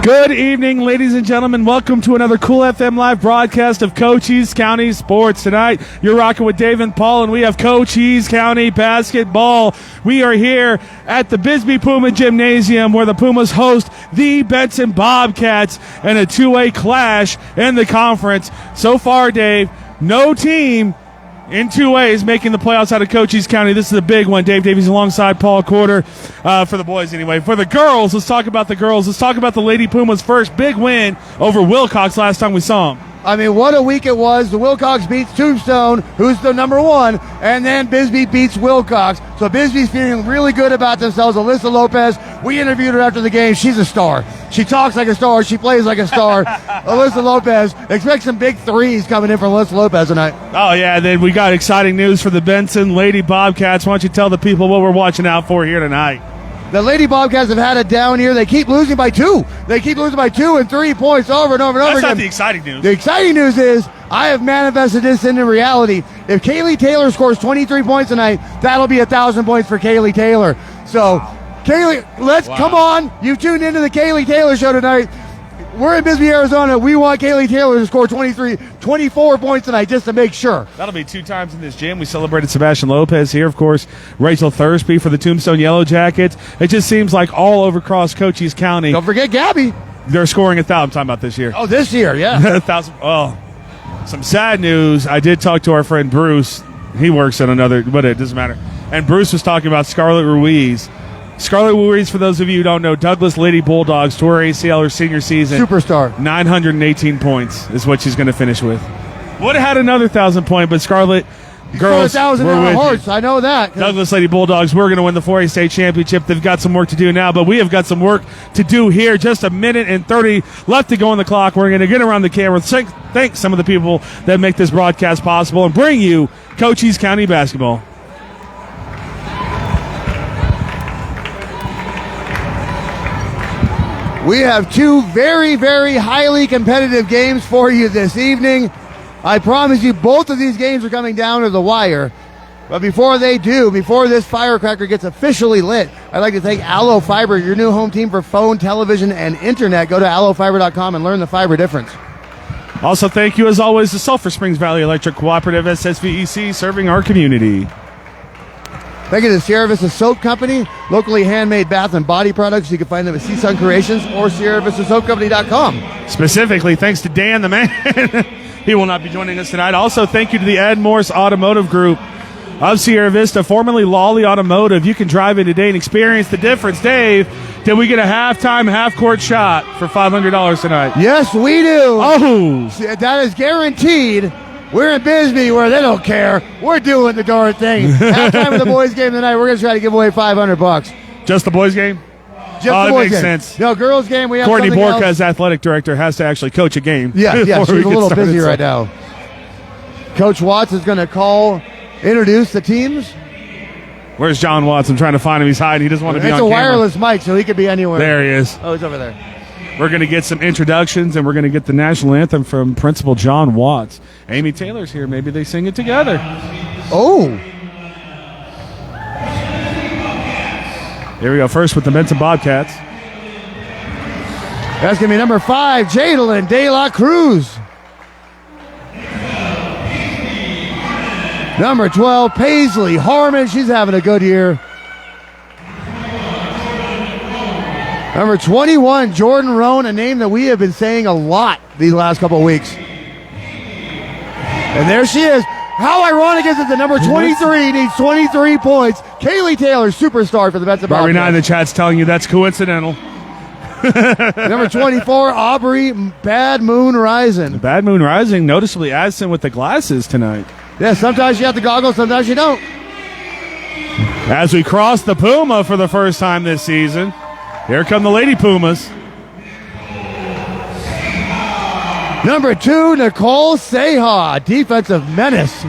Good evening, ladies and gentlemen. Welcome to another Cool FM live broadcast of Cochise County Sports. Tonight, you're rocking with Dave and Paul, and we have Cochise County basketball. We are here at the BISBEE Puma Gymnasium, where the Pumas host the BENSON Bobcats in a two-way clash in the conference. So far, Dave, no team in two ways making the playoffs out of Cochise County. This is a big one. Dave Davies alongside Paul Quarter for the boys anyway. For the girls, let's talk about the girls. Let's talk about the Lady Pumas first. Big win over Willcox last time we saw them. I mean, what a week it was. The Willcox beats Tombstone, who's the number one, and then BISBEE beats Willcox. So BISBEE's feeling really good about themselves. Alyssa Lopez, we interviewed her after the game. She's a star. She talks like a star. She plays like a star. Alyssa Lopez, expect some big threes coming in from Alyssa Lopez tonight. Oh, yeah, then we got exciting news for the BENSON Lady Bobcats. Why don't you tell the people what we're watching out for here tonight? The Lady Bobcats have had it down here. They keep losing by 2. They keep losing by 2 and 3 points over and over and over again. That's not the exciting news. The exciting news is I have manifested this into reality. If Kaylee Taylor scores 23 points tonight, that'll be 1,000 points for Kaylee Taylor. So, Kaylee, come on. You tuned into the Kaylee Taylor show tonight. We're in Bisbee, Arizona. We want Kaylee Taylor to score 24 points tonight just to make sure. That'll be 2 times in this gym. We celebrated Sebastian Lopez here. Of course, Rachel Thursby for the Tombstone Yellow Jackets. It just seems like all over across Cochise County. Don't forget Gabby. They're scoring 1,000. I'm talking about this year. Oh, this year, yeah. 1,000. Oh, some sad news. I did talk to our friend Bruce. He works at another, but it doesn't matter. And Bruce was talking about Scarlett Ruiz. Scarlett Ruiz, for those of you who don't know, Douglas Lady Bulldogs tore ACL her senior season. Superstar. 918 points is what she's going to finish with. Would have had another 1,000 point, but Scarlett girls, 1,000 we're with hearts. I know that. Douglas Lady Bulldogs, we're going to win the 4A state championship. They've got some work to do now, but we have got some work to do here. Just a minute and 30 left to go on the clock. We're going to get around the camera, thank some of the people that make this broadcast possible, and bring you Cochise County basketball. We have 2 very, very highly competitive games for you this evening. I promise you both of these games are coming down to the wire. But before they do, before this firecracker gets officially lit, I'd like to thank Allo Fiber, your new home team for phone, television, and internet. Go to allofiber.com and learn the fiber difference. Also, thank you, as always, to Sulphur Springs Valley Electric Cooperative, SSVEC, serving our community. Thank you to Sierra Vista Soap Company, locally handmade bath and body products. You can find them at Seasun Creations or SierraVistaSoapCompany.com. Specifically, thanks to Dan the man. He will not be joining us tonight. Also, thank you to the Ed Morse Automotive Group of Sierra Vista, formerly Lawely Automotive. You can drive in today and experience the difference. Dave, did we get a halftime half-court shot for $500 tonight? Yes, we do. Oh! That is guaranteed. We're in Bisbee where they don't care. We're doing the darn thing. Halftime of the boys' game tonight, we're going to try to give away $500. Just the boys' game? Just the boys' makes game. sense. No, girls' game, we have Courtney something Borka, else. as athletic director, has to actually coach a game. Yeah, she's a little busy right now. Coach Watts is going to introduce the teams. Where's John Watts? I'm trying to find him. He's hiding. He doesn't want to be on camera. It's a wireless mic, so he could be anywhere. There he is. Oh, he's over there. We're going to get some introductions, and we're going to get the national anthem from Principal John Watts. Amy Taylor's here. Maybe they sing it together. Oh. Here we go. First with the BENSON Bobcats. That's going to be number 5, Jadalyn De La Cruz. Number 12, Paisley Harmon. She's having a good year. Number 21, Jordan Roan, a name that we have been saying a lot these last couple of weeks. And there she is. How ironic is it that number 23 needs 23 points? Kaylee Taylor, superstar for the BENSON Bobcats. Barbie 9 in the chat's telling you that's coincidental. Number 24, Aubrey Bad Moon Rising. Bad Moon Rising, noticeably absent with the glasses tonight. Yeah, sometimes you have the goggles, sometimes you don't. As we cross the Puma for the first time this season, here come the Lady Pumas. Number 2, Nicole Seha, defensive menace.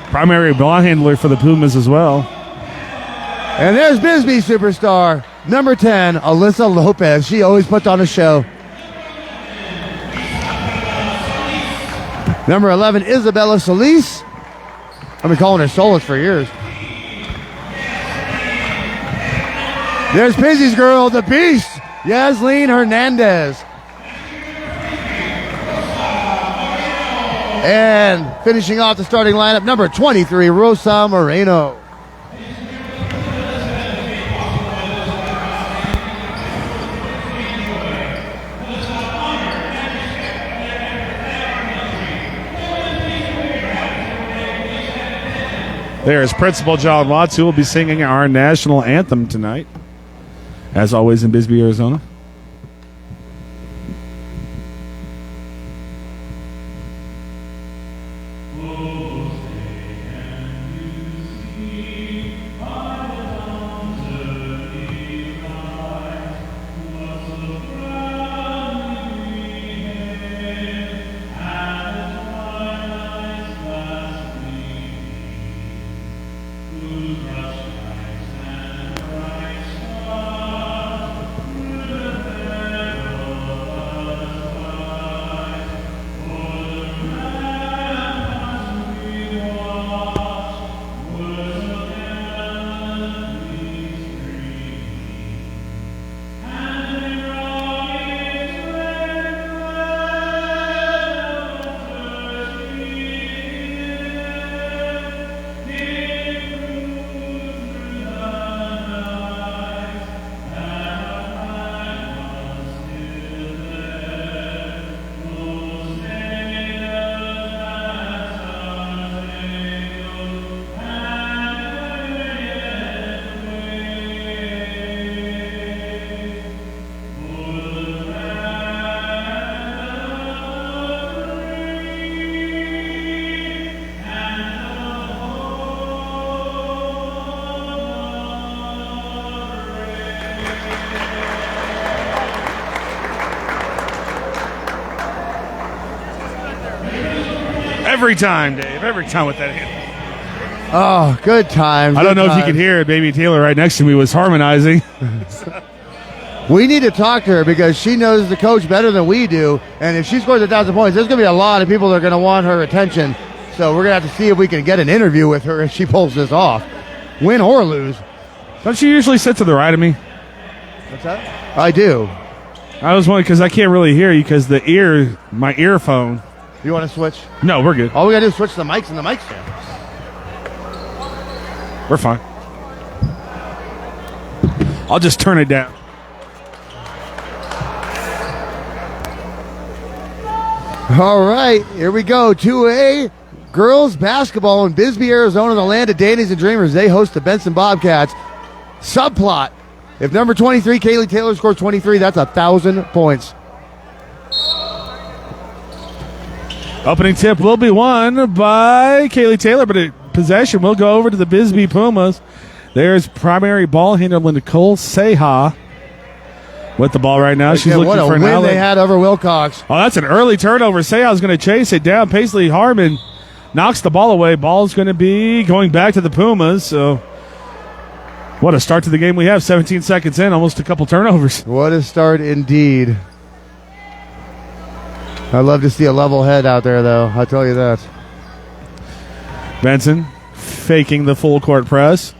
Primary ball handler for the Pumas as well. And there's BISBEE superstar, number 10, Alyssa Lopez. She always puts on a show. Number 11, Isabella Solis. I've been calling her Solis for years. There's Pizzy's girl, the Beast, Yasleen Hernandez. And finishing off the starting lineup, number 23, Rosa Moreno. There's Principal John Watts, who will be singing our national anthem tonight, as always in Bisbee, Arizona. Every time, Dave. Every time with that hand. Oh, good times. I don't know if you could hear it. Baby Taylor right next to me was harmonizing. We need to talk to her because she knows the coach better than we do. And if she scores 1,000 points, there's going to be a lot of people that are going to want her attention. So we're going to have to see if we can get an interview with her if she pulls this off. Win or lose. Don't you usually sit to the right of me? What's that? I do. I was wondering because I can't really hear you because my earphone. You want to switch? No, we're good. All we got to do is switch the mics and the mic stand. We're fine. I'll just turn it down. All right, here we go. 2A girls basketball in Bisbee, Arizona, the land of Dandies and Dreamers. They host the Benson Bobcats. Subplot. If number 23, Kaylee Taylor, scores 23, that's 1,000 points. Opening tip will be won by Kaylee Taylor, but possession will go over to the BISBEE Pumas. There's primary ball handler Nicole Seha with the ball right now. She's looking for an win outlet. They had over Willcox. Oh, that's an early turnover. Seha's going to chase it down. Paisley Harmon knocks the ball away. Ball's going to be going back to the Pumas. So what a start to the game we have. 17 seconds in, almost a couple turnovers. What a start indeed. I'd love to see a level head out there, though. I'll tell you that. Benson faking the full court press.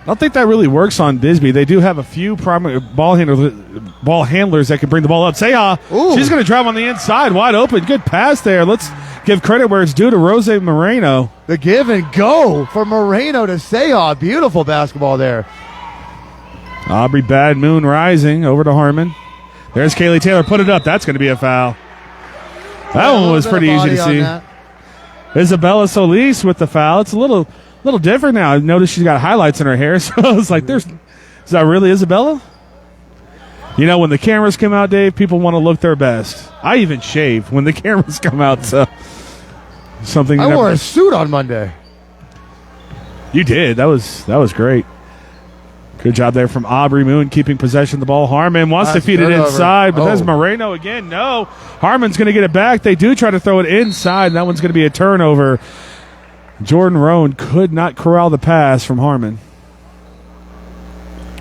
I don't think that really works on Bisbee. They do have a few primary ball handlers that can bring the ball up. Seha, she's going to drive on the inside, wide open. Good pass there. Let's give credit where it's due to Rose Moreno. The give and go for Moreno to Seha. Beautiful basketball there. Aubrey Bad Moon rising over to Harmon. There's Kaylee Taylor. Put it up. That's going to be a foul. That one was pretty easy to see. Isabella Solis with the foul. It's a little different now. I noticed she's got highlights in her hair, so I was like, is that really Isabella? You know, when the cameras come out, Dave, people want to look their best. I even shave when the cameras come out. So something. I wore a suit on Monday. You did. That was great. Good job there from Aubrey Moon keeping possession of the ball. Harmon wants to feed it inside, but there's Moreno again. No. Harmon's going to get it back. They do try to throw it inside, and that one's going to be a turnover. Jordan Roan could not corral the pass from Harmon.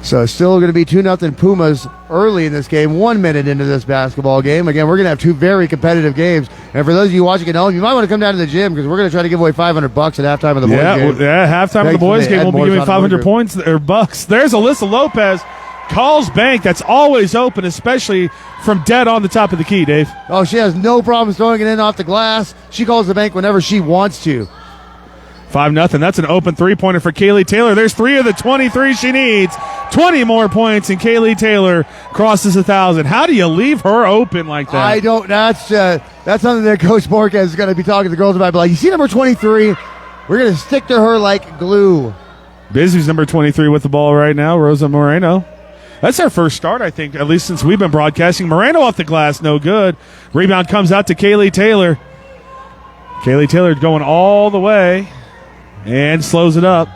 So it's still going to be 2-0 Pumas early in this game, 1 minute into this basketball game. Again, we're going to have two very competitive games. And for those of you watching at home, you might want to come down to the gym because we're going to try to give away $500 at halftime of the boys game. Yeah, halftime of the boys game. We'll be giving 500 points or bucks. There's Alyssa Lopez. calls bank. That's always open, especially from dead on the top of the key, Dave. Oh, she has no problem throwing it in off the glass. She calls the bank whenever she wants to. 5-0. That's an open three-pointer for Kaylee Taylor. There's 3 of the 23 she needs. 20 more points, and Kaylee Taylor crosses 1,000. How do you leave her open like that? I don't. That's something that Coach Borka is going to be talking to the girls about. But like, you see number 23? We're going to stick to her like glue. Bisbee's number 23 with the ball right now, Rosa Moreno. That's our first start, I think, at least since we've been broadcasting. Moreno off the glass, no good. Rebound comes out to Kaylee Taylor. Kaylee Taylor going all the way and slows it up.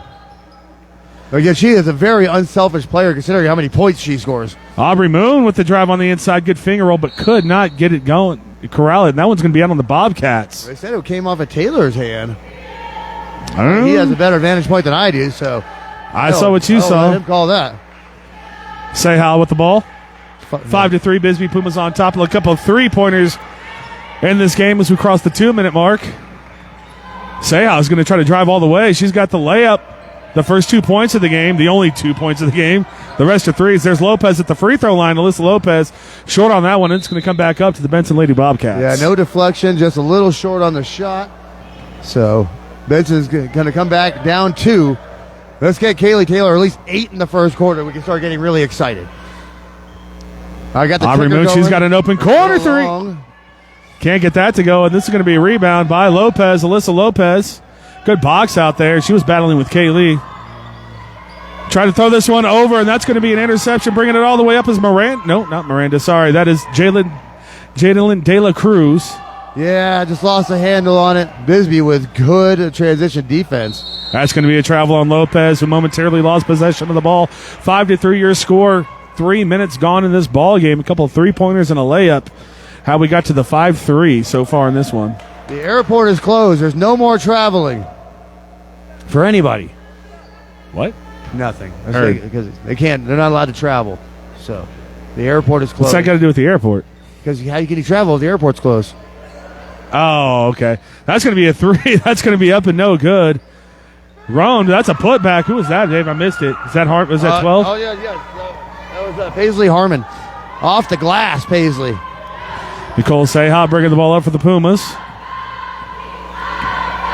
Again, she is a very unselfish player considering how many points she scores. Aubrey Moon with the drive on the inside, good finger roll, but could not get it going, corral it. And that one's going to be out on the Bobcats. They said it came off of Taylor's hand. I don't know. He has a better vantage point than I do, so I saw what you saw. Let him call that. Say how with the ball. 5-3, Bisbee Pumas on top. A couple of three-pointers in this game as we cross the 2-minute mark. Seha is going to try to drive all the way. She's got the layup. The first 2 points of the game, the only 2 points of the game. The rest are threes. There's Lopez at the free throw line. Alyssa Lopez short on that one. It's going to come back up to the Benson Lady Bobcats. Yeah, no deflection, just a little short on the shot. So Benson's going to come back down 2. Let's get Kaylee Taylor at least 8 in the first quarter. We can start getting really excited. I got the Aubrey Moon, she's got an open corner three. Can't get that to go, and this is going to be a rebound by Lopez, Alyssa Lopez. Good box out there. She was battling with Kaylee. Try to throw this one over, and that's going to be an interception. Bringing it all the way up is Miranda. No, not Miranda. Sorry, that is Jalen De La Cruz. Yeah, just lost the handle on it. Bisbee with good transition defense. That's going to be a travel on Lopez, who momentarily lost possession of the ball. 5-3 your score. 3 minutes gone in this ball game. A couple of three-pointers and a layup. How we got to the 5-3 so far in this one. The airport is closed. There's no more traveling for anybody. What? Nothing. Because they can't. They're not allowed to travel. So the airport is closed. What's that got to do with the airport? Because how can you travel if the airport's closed? Oh, okay. That's going to be a 3. That's going to be up and no good. Roan, that's a putback. Who was that, Dave? I missed it. Is that Was that 12? Oh, yeah. That was Paisley Harmon. Off the glass, Paisley. Nicole Seha bringing the ball up for the Pumas.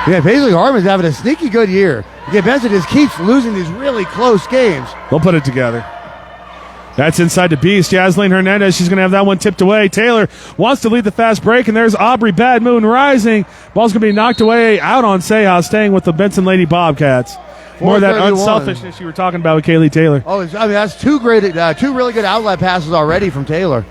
Yeah, Paisley Harmon's having a sneaky good year. Yeah, Benson just keeps losing these really close games. They'll put it together. That's inside to Beast. Jasleen Hernandez, she's going to have that one tipped away. Taylor wants to lead the fast break, and there's Aubrey Bad Moon rising. Ball's going to be knocked away out on Seha, staying with the Benson Lady Bobcats. More of that unselfishness you were talking about with Kaylee Taylor. Oh, that's two really good outlet passes already from Taylor.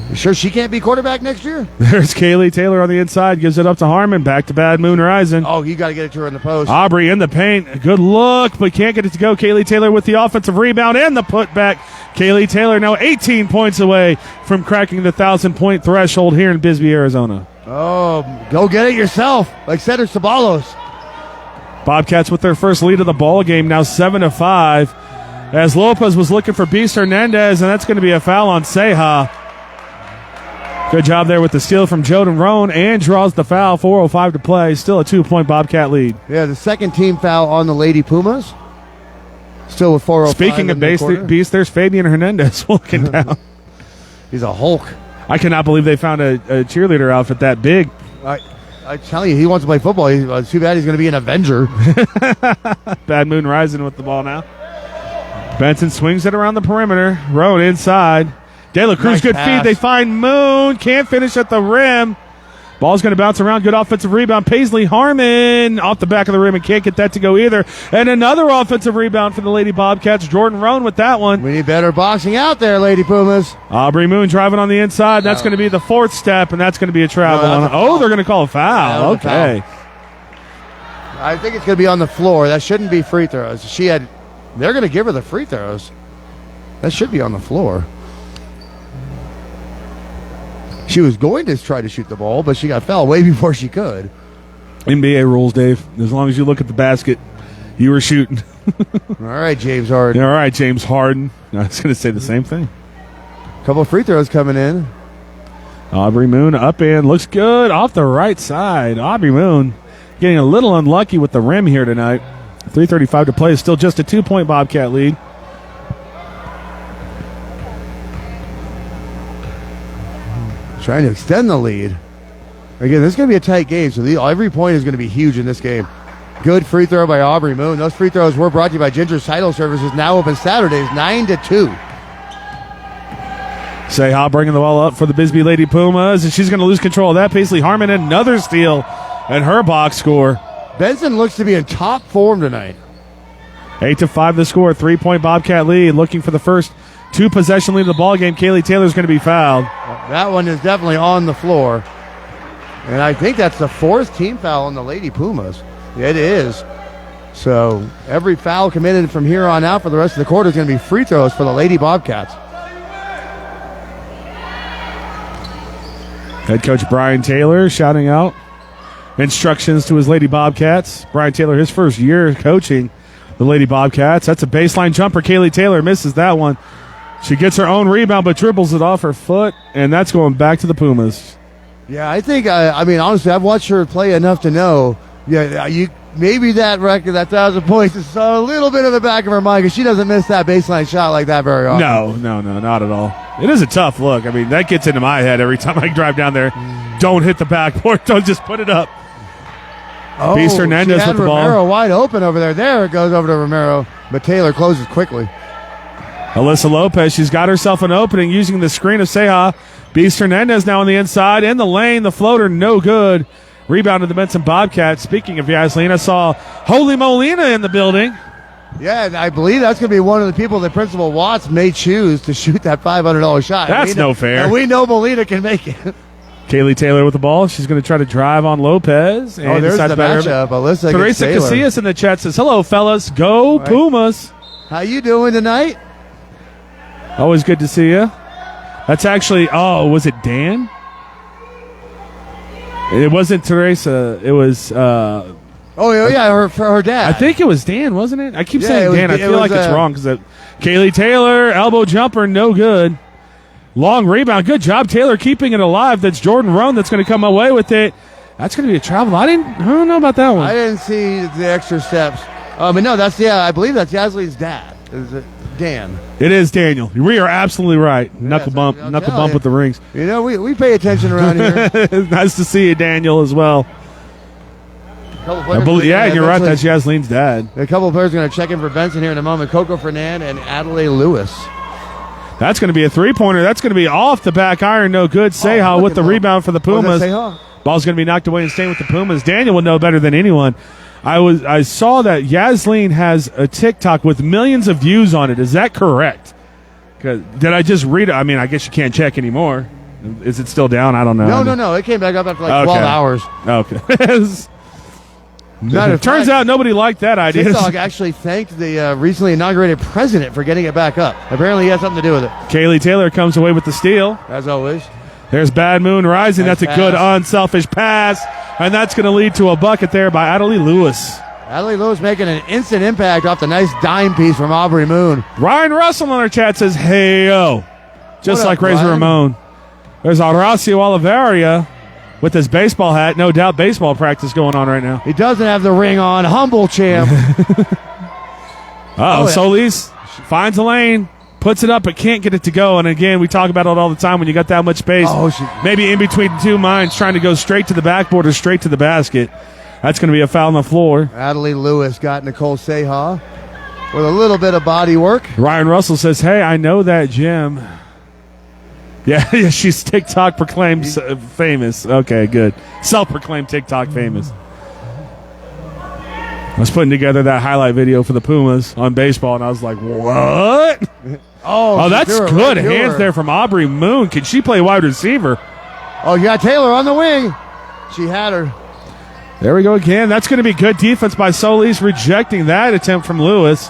You sure she can't be quarterback next year? There's Kaylee Taylor on the inside. Gives it up to Harmon. Back to Bad Moon rising. Oh, you got to get it to her in the post. Aubrey in the paint. Good look, but can't get it to go. Kaylee Taylor with the offensive rebound and the putback. Kaylee Taylor now 18 points away from cracking the 1,000-point threshold here in Bisbee, Arizona. Oh, go get it yourself, like Cedric Sabalos. Bobcats with their first lead of the ball game, now 7-5. As Lopez was looking for Beast Hernandez, and that's going to be a foul on Seha. Good job there with the steal from Joden Roan, and draws the foul. 4:05 to play. Still a 2-point Bobcat lead. Yeah, the second team foul on the Lady Pumas. Still with 4:05. Speaking of Beast, there's Fabian Hernandez walking down. He's a Hulk. I cannot believe they found a cheerleader outfit that big. I tell you, he wants to play football. It's too bad he's going to be an Avenger. Bad Moon rising with the ball now. Benson swings it around the perimeter. Roan inside. De La Cruz, nice good pass. Feed. They find Moon. Can't finish at the rim. Ball's going to bounce around. Good offensive rebound. Paisley Harmon off the back of the rim and can't get that to go either. And another offensive rebound for the Lady Bobcats. Jordan Roan with that one. We need better boxing out there, Lady Pumas. Aubrey Moon driving on the inside. That's going to be the fourth step, and that's going to be a travel. They're going to call a foul. Okay. I think it's going to be on the floor. That shouldn't be free throws. They're going to give her the free throws. That should be on the floor. She was going to try to shoot the ball, but she got fouled way before she could. NBA rules, Dave. As long as you look at the basket, you were shooting. All right, James Harden. All right, James Harden. I was going to say the same thing. Couple of free throws coming in. Aubrey Moon up and looks good off the right side. Aubrey Moon getting a little unlucky with the rim here tonight. 3:35 to play. Still just a 2-point Bobcat lead. Trying to extend the lead. Again, this is going to be a tight game, so every point is going to be huge in this game. Good free throw by Aubrey Moon. Those free throws were brought to you by Ginger's Title Services, now open Saturdays, 9-2. Seha bringing the ball up for the Bisbee Lady Pumas, and she's going to lose control of that. Paisley Harmon, another steal, and her box score. Benson looks to be in top form tonight. 8-5 the score, 3-point Bobcat lead. Looking for the first 2-possession lead of the ball game. Kaylee Taylor's going to be fouled. That one is definitely on the floor. And I think that's the 4th team foul on the Lady Pumas. It is. So every foul committed from here on out for the rest of the quarter is going to be free throws for the Lady Bobcats. Head coach Brian Taylor shouting out instructions to his Lady Bobcats. Brian Taylor, his first year coaching the Lady Bobcats. That's a baseline jumper. Kaylee Taylor misses that one. She gets her own rebound but dribbles it off her foot, and that's going back to the Pumas. Yeah, I think, honestly, I've watched her play enough to know, maybe that record, that 1,000 points, is a little bit in the back of her mind because she doesn't miss that baseline shot like that very often. No, not at all. It is a tough look. I mean, that gets into my head every time I drive down there. Don't hit the backboard. Don't just put it up. Oh, Beast Hernandez with the ball. Romero wide open over there. There it goes over to Romero, but Taylor closes quickly. Alyssa Lopez, she's got herself an opening using the screen of Seha. Beast Hernandez now on the inside. In the lane, the floater, no good. Rebound to the Benson Bobcats. Speaking of Yasleen, I saw Holy Molina in the building. Yeah, and I believe that's going to be one of the people that Principal Watts may choose to shoot that $500 shot. That's no fair. And we know Molina can make it. Kaylee Taylor with the ball. She's going to try to drive on Lopez. And there's the matchup. Alyssa Teresa Casillas in the chat says, hello, fellas. Go right. Pumas. How you doing tonight? Always good to see you. That's actually, was it Dan? It wasn't Teresa. It was... her dad. I think it was Dan, wasn't it? I keep saying Dan. I feel like it's wrong because Kaylee Taylor, elbow jumper, no good. Long rebound. Good job, Taylor, keeping it alive. That's Jordan Roan that's going to come away with it. That's going to be a travel. I don't know about that one. I didn't see the extra steps. But no, I believe that's Yasleen's dad. Is it Dan? It is Daniel. We are absolutely right. Knuckle bump with the rings. We pay attention around here. Nice to see you, Daniel, as well. You're right. That's Yasleen's dad. A couple of players are going to check in for Benson here in a moment. Coco Fernand and Adelaide Lewis. That's going to be a three-pointer. That's going to be off the back iron. No good. Seha with the rebound for the Pumas. Ball's going to be knocked away and staying with the Pumas. Daniel would know better than anyone. I saw that Yasleen has a TikTok with millions of views on it. Is that correct? Did I just read it? I mean, I guess you can't check anymore. Is it still down? I don't know. No. It came back up after 12 hours. Okay. It turns out nobody liked that idea. TikTok actually thanked the recently inaugurated president for getting it back up. Apparently he had something to do with it. Kaylee Taylor comes away with the steal. As always. There's Bad Moon Rising. That's a good unselfish pass. And that's going to lead to a bucket there by Adelaide Lewis. Adelaide Lewis making an instant impact off the nice dime piece from Aubrey Moon. Ryan Russell on our chat says, hey-yo. Just like Razor Ramon. There's Horacio Oliveria with his baseball hat. No doubt baseball practice going on right now. He doesn't have the ring on. Humble champ. Solis finds a lane. Puts it up but can't get it to go. And again, we talk about it all the time when you got that much space. Maybe in between two minds trying to go straight to the backboard or straight to the basket. That's going to be a foul on the floor. Adelaide Lewis got Nicole Seha with a little bit of body work. Ryan Russell says, hey, I know that gym. Yeah, she's TikTok proclaimed famous. Okay, good. Self-proclaimed TikTok famous. I was putting together that highlight video for the Pumas on baseball, and I was like, what? Oh, that's good. Hands there from Aubrey Moon. Can she play wide receiver? Oh, yeah, Taylor on the wing. She had her. There we go again. That's going to be good defense by Solis, rejecting that attempt from Lewis.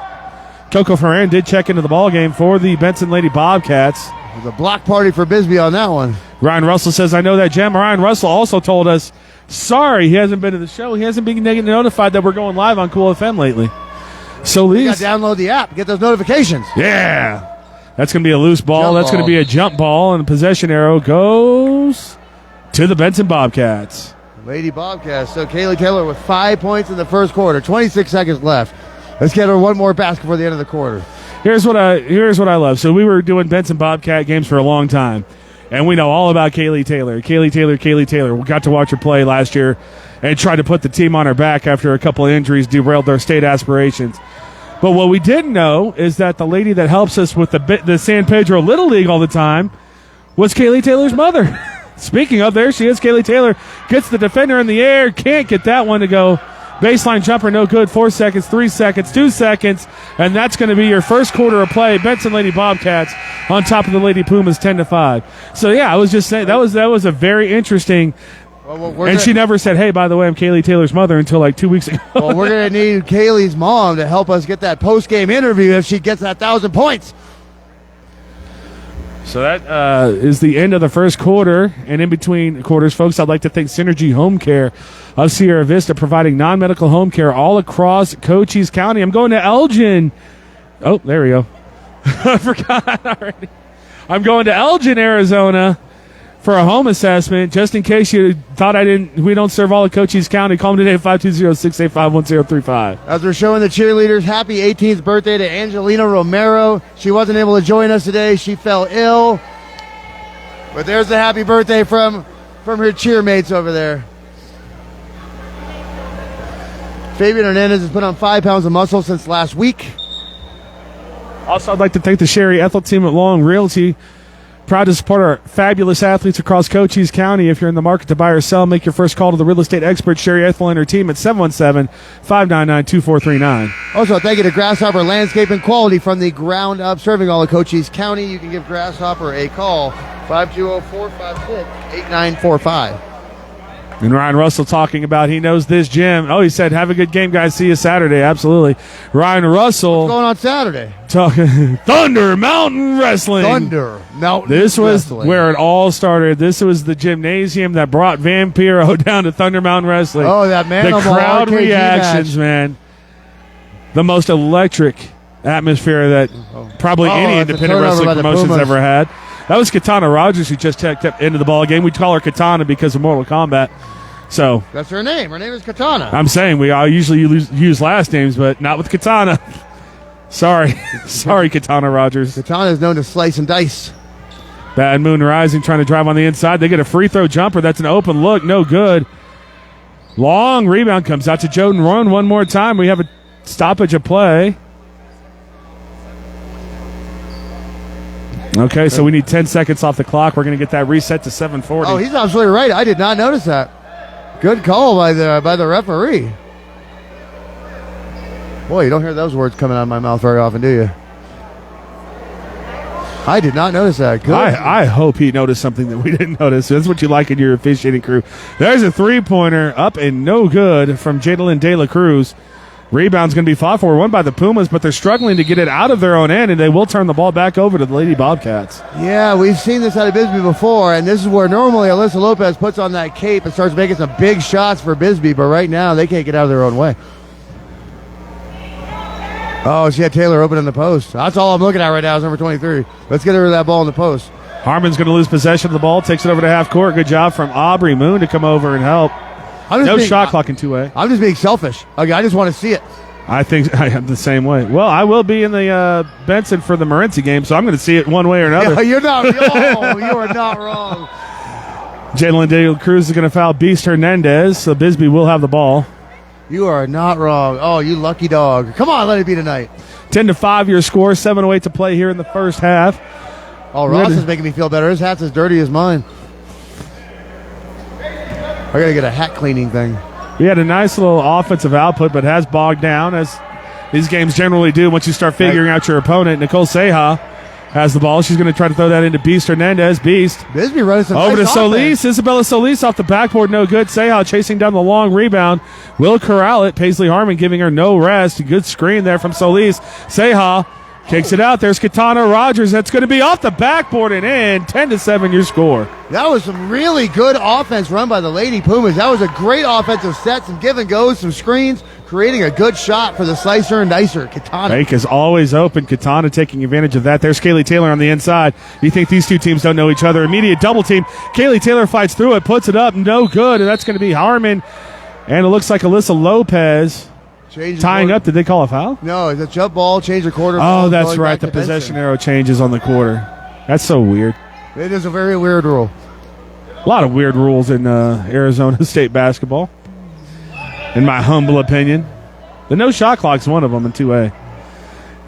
Coco Ferran did check into the ballgame for the Benson Lady Bobcats. There's a block party for Bisbee on that one. Ryan Russell says, I know that gem. Ryan Russell also told us, sorry, he hasn't been to the show. He hasn't been notified that we're going live on Cool FM lately. Solis. You got to download the app. Get those notifications. Yeah. That's going to be a loose ball. That's going to be a jump ball, and the possession arrow goes to the Benson Bobcats. Lady Bobcats. So Kaylee Taylor with 5 points in the first quarter. 26 seconds left. Let's get her one more basket before the end of the quarter. Here's what I love. So we were doing Benson Bobcat games for a long time. And we know all about Kaylee Taylor. Kaylee Taylor. We got to watch her play last year and tried to put the team on her back after a couple of injuries derailed their state aspirations. But what we didn't know is that the lady that helps us with the San Pedro Little League all the time was Kaylee Taylor's mother. Speaking of, there she is. Kaylee Taylor gets the defender in the air. Can't get that one to go. Baseline jumper, no good. 4 seconds, 3 seconds, 2 seconds. And that's going to be your first quarter of play. Benson Lady Bobcats on top of the Lady Pumas 10-5. So, yeah, I was just saying that was a very interesting. And she never said, hey, by the way, I'm Kaylee Taylor's mother until like 2 weeks ago. Well, we're going to need Kaylee's mom to help us get that post-game interview if she gets that 1,000 points. So that is the end of the first quarter. And in between quarters, folks, I'd like to thank Synergy Home Care of Sierra Vista, providing non-medical home care all across Cochise County. I'm going to Elgin. Oh, there we go. I forgot already. I'm going to Elgin, Arizona for a home assessment. Just in case you thought we don't serve all of Cochise County, call me today at 520-685-1035. As we're showing the cheerleaders, happy 18th birthday to Angelina Romero. She wasn't able to join us today. She fell ill. But there's the happy birthday from her cheermates over there. Fabian Hernandez has put on 5 pounds of muscle since last week. Also, I'd like to thank the Sherry Ethel team at Long Realty. Proud to support our fabulous athletes across Cochise County. If you're in the market to buy or sell, make your first call to the real estate expert, Sherry Ethel, and her team at 717-599-2439. Also, thank you to Grasshopper Landscaping, quality from the ground up, serving all of Cochise County. You can give Grasshopper a call, 520-456-8945. And Ryan Russell talking about he knows this gym. Oh, he said, have a good game, guys. See you Saturday. Absolutely. Ryan Russell. What's going on Saturday? Talking Thunder Mountain Wrestling. Thunder Mountain This was Wrestling. where it all started. This was the gymnasium that brought Vampiro down to Thunder Mountain Wrestling. Oh, that man. The crowd reactions, man. The most electric atmosphere that probably any independent wrestling promotion's ever had. That was Katana Rogers who just checked up into the ball game. We call her Katana because of Mortal Kombat. So that's her name. Her name is Katana. I'm saying we all usually use last names, but not with Katana. Sorry, Katana Rogers. Katana is known to slice and dice. Bad Moon Rising trying to drive on the inside. They get a free throw jumper. That's an open look. No good. Long rebound comes out to Joden Rowan one more time. We have a stoppage of play. Okay, so we need 10 seconds off the clock. We're going to get that reset to 7:40. Oh, he's absolutely right. I did not notice that. Good call by the referee. Boy, you don't hear those words coming out of my mouth very often, do you? I did not notice that. Good. I hope he noticed something that we didn't notice. That's what you like in your officiating crew. There's a three-pointer up and no good from Jadalyn De La Cruz. Rebound's going to be fought for, won by the Pumas, but they're struggling to get it out of their own end, and they will turn the ball back over to the Lady Bobcats. Yeah, we've seen this out of Bisbee before, and this is where normally Alyssa Lopez puts on that cape and starts making some big shots for Bisbee, but right now they can't get out of their own way. Oh, she had Taylor open in the post. That's all I'm looking at right now is number 23. Let's get her that ball in the post. Harmon's going to lose possession of the ball, takes it over to half court. Good job from Aubrey Moon to come over and help. No shot clock in two-way. I'm just being selfish. Okay, I just want to see it. I think I am the same way. Well, I will be in the Benson for the Morenci game, so I'm going to see it one way or another. Yeah, you're not wrong. You are not wrong. Jalen De La Cruz is going to foul Beast Hernandez, so Bisbee will have the ball. You are not wrong. Oh, you lucky dog. Come on, let it be tonight. 10-5 your score, 7:08 to play here in the first half. Oh, Ross is making me feel better. His hat's as dirty as mine. I got to get a hat cleaning thing. We had a nice little offensive output, but has bogged down, as these games generally do once you start figuring out your opponent. Nicole Seja has the ball. She's going to try to throw that into Beast Hernandez. Beast. Bisbee running some over nice to Solis. Isabella Solis off the backboard. No good. Seja chasing down the long rebound. Will corral it. Paisley Harmon giving her no rest. Good screen there from Solis. Seja kicks it out. There's Katana Rogers. That's going to be off the backboard and in. 10-7 your score. That was some really good offense run by the Lady Pumas. That was a great offensive set. Some give and goes, some screens, creating a good shot for the slicer and dicer. Katana. Fake is always open. Katana taking advantage of that. There's Kaylee Taylor on the inside. You think these two teams don't know each other. Immediate double team. Kaylee Taylor fights through it, puts it up. No good. And that's going to be Harmon. And it looks like Alyssa Lopez tying up. Did they call a foul? No, it's a jump ball, change the quarter. Oh, that's right. The possession arrow changes on the quarter. That's so weird. It is a very weird rule. A lot of weird rules in Arizona State basketball, in my humble opinion. The no shot clock's one of them in 2A.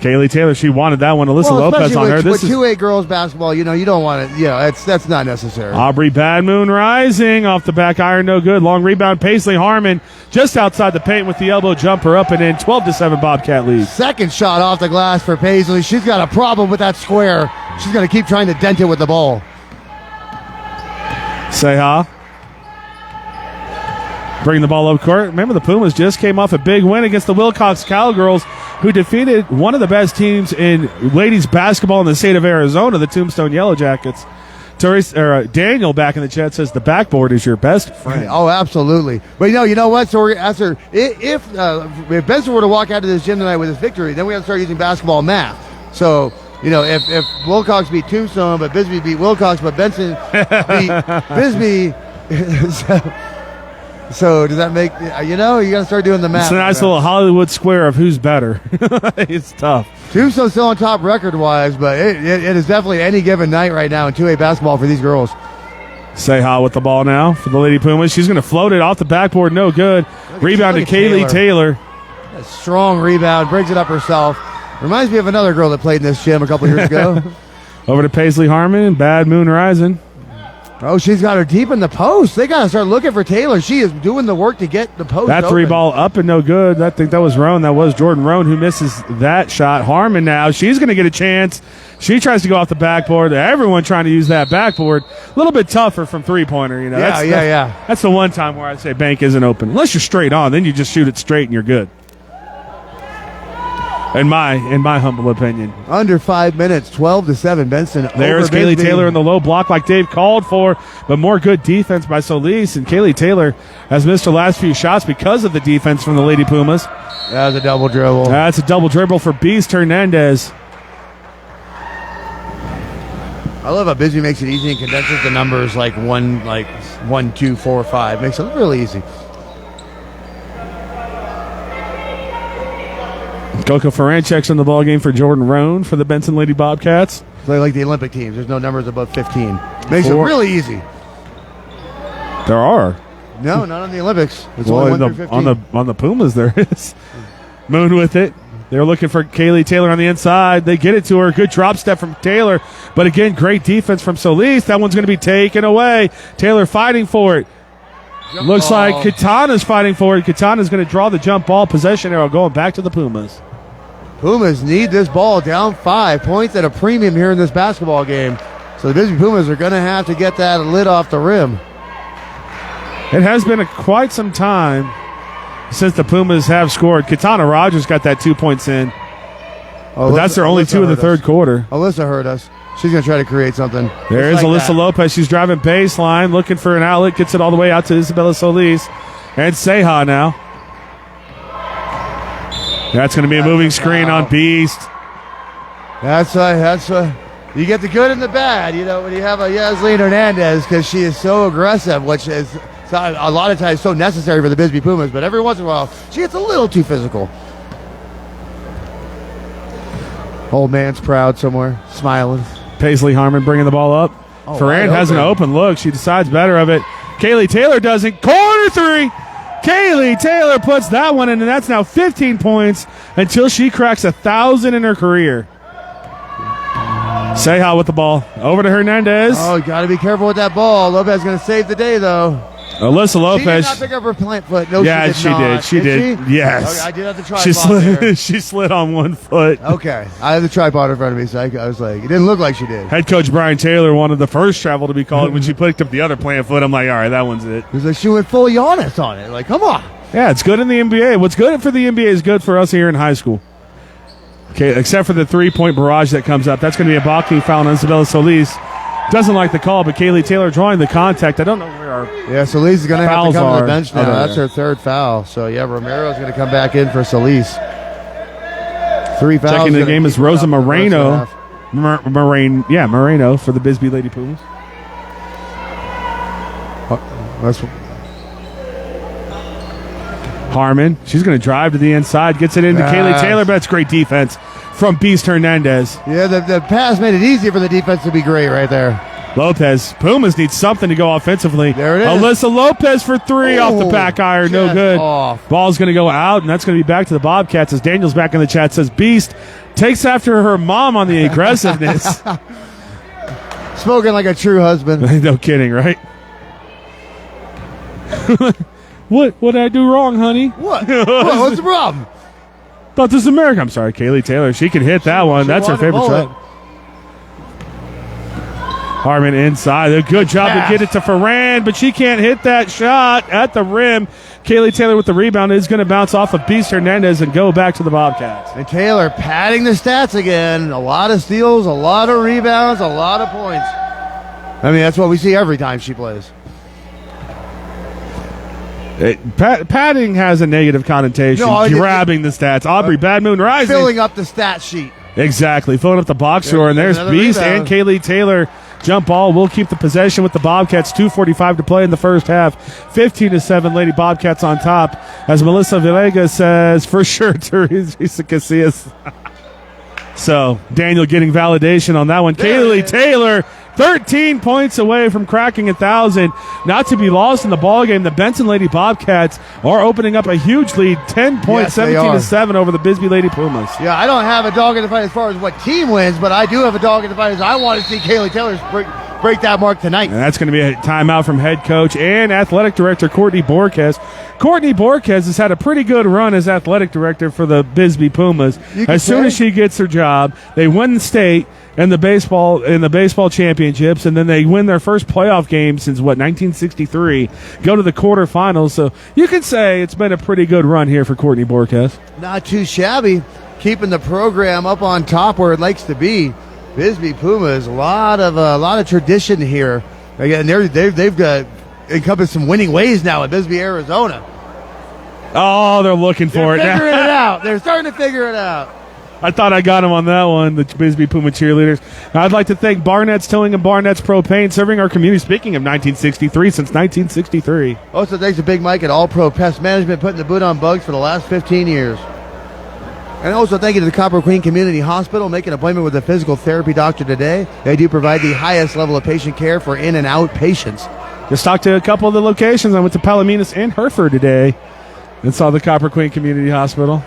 Kaylee Taylor, she wanted that one. Alyssa Lopez on her. This is 2A girls basketball. You don't want it. That's not necessary. Aubrey Bad Moon rising off the back iron, no good. Long rebound. Paisley Harmon just outside the paint with the elbow jumper up and in. 12-7 Bobcat lead. Second shot off the glass for Paisley. She's got a problem with that square. She's going to keep trying to dent it with the ball. Seha. Bring the ball up court. Remember, the Pumas just came off a big win against the Willcox Cowgirls, who defeated one of the best teams in ladies basketball in the state of Arizona, the Tombstone Yellow Jackets. Daniel back in the chat says the backboard is your best friend. Oh, absolutely. But you know what? So if Benson were to walk out of this gym tonight with his victory, then we have to start using basketball math. So, if Willcox beat Tombstone, but BISBEE beat Willcox, but Benson beat BISBEE. So does that make, you got to start doing the math. It's a nice little Hollywood square of who's better. It's tough. Tombstone's still on top record-wise, but it is definitely any given night right now in 2A basketball for these girls. Seha with the ball now for the Lady Pumas. She's going to float it off the backboard. No good. Rebound to Kaylee Taylor. A strong rebound. Brings it up herself. Reminds me of another girl that played in this gym a couple years ago. Over to Paisley Harmon. Bad Moon rising. Oh, she's got her deep in the post. They got to start looking for Taylor. She is doing the work to get the post. That three ball up and no good. I think that was Roan. That was Jordan Roan who misses that shot. Harmon now. She's going to get a chance. She tries to go off the backboard. Everyone trying to use that backboard. A little bit tougher from three-pointer. That's the one time where I say bank isn't open. Unless you're straight on. Then you just shoot it straight and you're good. In my humble opinion. Under 5 minutes, 12-7, Benson. There's Kaylee Taylor in the low block like Dave called for, but more good defense by Solis. And Kaylee Taylor has missed her last few shots because of the defense from the Lady Pumas. That was a double dribble. That's a double dribble for Beast Hernandez. I love how BISBEE makes it easy and condenses the numbers like 1, 2, 4, 5. Makes it really easy. Coco Ferran checks on the ball game for Jordan Roan for the Benson Lady Bobcats. Play like the Olympic teams. There's no numbers above 15. Makes it really easy. There are. No, not on the Olympics. It's only 1 through 15. On the Pumas there is. Moon with it. They're looking for Kaylee Taylor on the inside. They get it to her. Good drop step from Taylor. But again, great defense from Solis. That one's going to be taken away. Taylor fighting for it. Looks like Katana's fighting for it. Katana's going to draw the jump ball. Possession arrow going back to the Pumas. Pumas need this ball down 5 points at a premium here in this basketball game. So the BISBEE Pumas are going to have to get that lid off the rim. It has been quite some time since the Pumas have scored. Katana Rogers got that 2 points in. But that's their only two in the third quarter. Alyssa heard us. She's going to try to create something. There is Alyssa Lopez. She's driving baseline, looking for an outlet. Gets it all the way out to Isabella Solis. And Seha now. That's going to be a moving screen on Beast. That's you get the good and the bad, when you have a Yasleen Hernandez, because she is so aggressive, which is a lot of times so necessary for the BISBEE Pumas, but every once in a while, she gets a little too physical. Old man's proud somewhere, smiling. Paisley Harmon bringing the ball up. Ferran has an open look. She decides better of it. Kaylee Taylor doesn't. Corner three. Kaylee Taylor puts that one in, and that's now 15 points until she cracks 1,000 in her career. Seha with the ball. Over to Hernandez. Oh, you got to be careful with that ball. Lopez going to save the day, though. Alyssa Lopez. She did not pick up her plant foot. No, yeah, she did. She did. Yes. Okay, I did have the tripod she slid on 1 foot. Okay. I have the tripod in front of me, so I was like, it didn't look like she did. Head coach Brian Taylor wanted the first travel to be called. When she picked up the other plant foot, I'm like, all right, that one's it. It was like she went full Giannis on it. Like, come on. Yeah, it's good in the NBA. What's good for the NBA is good for us here in high school. Okay, except for the three-point barrage that comes up. That's going to be a blocking foul on Isabella Solis. Doesn't like the call, but Kaylee Taylor drawing the contact. I don't know where our Solis is going to have to come to the bench now. That's her third foul. So, Romero's going to come back in for Solis. 3 fouls. Checking the game is Rosa Moreno. Moreno for the BISBEE Lady Pumas. Harmon, she's going to drive to the inside, gets it into Kaylee Taylor, but that's great defense from Beast Hernandez. Yeah, the pass made it easy for the defense to be great right there. Lopez. Pumas need something to go offensively. There it is. Alyssa Lopez for three off the back iron. No good. Off. Ball's going to go out, and that's going to be back to the Bobcats as Daniel's back in the chat says Beast takes after her mom on the aggressiveness. Spoken like a true husband. No kidding, right? What did I do wrong, honey? What? What's the problem? Thought this was America. I'm sorry, Kaylee Taylor. She can hit that one. That's her favorite shot. Harmon inside. A good job to get it to Ferran, but she can't hit that shot at the rim. Kaylee Taylor with the rebound is going to bounce off of Beast Hernandez and go back to the Bobcats. And Taylor padding the stats again. A lot of steals, a lot of rebounds, a lot of points. I mean, that's what we see every time she plays. Padding has a negative connotation. Grabbing the stats. Aubrey Badmoon rising. Filling up the stat sheet. Exactly. Filling up the box score. And there's Beast rebound. And Kaylee Taylor. Jump ball will keep the possession with the Bobcats. 2:45 to play in the first half. 15-7, Lady Bobcats on top. As Melissa Villegas says, for sure, Teresa Casillas. So, Daniel getting validation on that one. Kaylee Taylor, 13 points away from cracking 1,000. Not to be lost in the ballgame. The Benson Lady Bobcats are opening up a huge lead, 10 points, 17-7 over the BISBEE Lady Pumas. Yeah, I don't have a dog in the fight as far as what team wins, but I do have a dog in the fight as I want to see Kaylee Taylor break that mark tonight. And that's going to be a timeout from head coach and athletic director Courtney Borquez. Courtney Borquez has had a pretty good run as athletic director for the BISBEE Pumas. As soon as she gets her job, they win the state and the baseball championships, and then they win their first playoff game since 1963. Go to the quarterfinals. So you can say it's been a pretty good run here for Courtney Borquez. Not too shabby, keeping the program up on top where it likes to be. BISBEE Pumas, a lot of tradition here. Again, they've got encompassed some winning ways now in BISBEE, Arizona. Oh, they're looking for it. They're figuring it out. They're starting to figure it out. I thought I got him on that one, the BISBEE Puma cheerleaders. I'd like to thank Barnett's Towing and Barnett's Propane, serving our community, speaking of 1963, since 1963. Also, thanks to Big Mike at All Pro Pest Management, putting the boot on bugs for the last 15 years. And also thank you to the Copper Queen Community Hospital. Make an appointment with a physical therapy doctor today. They do provide the highest level of patient care for in and out patients. Just talked to a couple of the locations. I went to Palominas and Hereford today and saw the Copper Queen Community Hospital.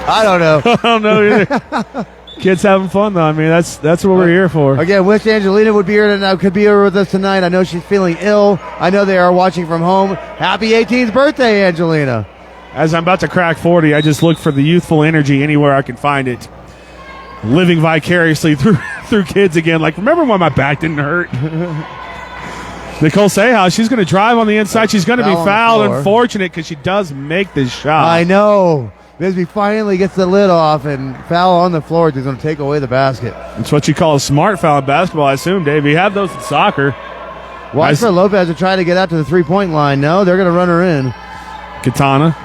I don't know. I don't know either. Kids having fun, though. I mean, that's what we're here for. Again, wish Angelina would be here tonight. Could be here with us tonight. I know she's feeling ill. I know they are watching from home. Happy 18th birthday, Angelina. As I'm about to crack 40, I just look for the youthful energy anywhere I can find it. Living vicariously through kids again. Like, remember when my back didn't hurt? Nicole Sehouse, she's going to drive on the inside. She's going to be fouled. Unfortunate, because she does make this shot. I know. BISBEE finally gets the lid off and foul on the floor. He's going to take away the basket. It's what you call a smart foul in basketball, I assume, Dave. You have those in soccer. Watch for Lopez to try to get out to the three-point line. No, they're going to run her in. Katana.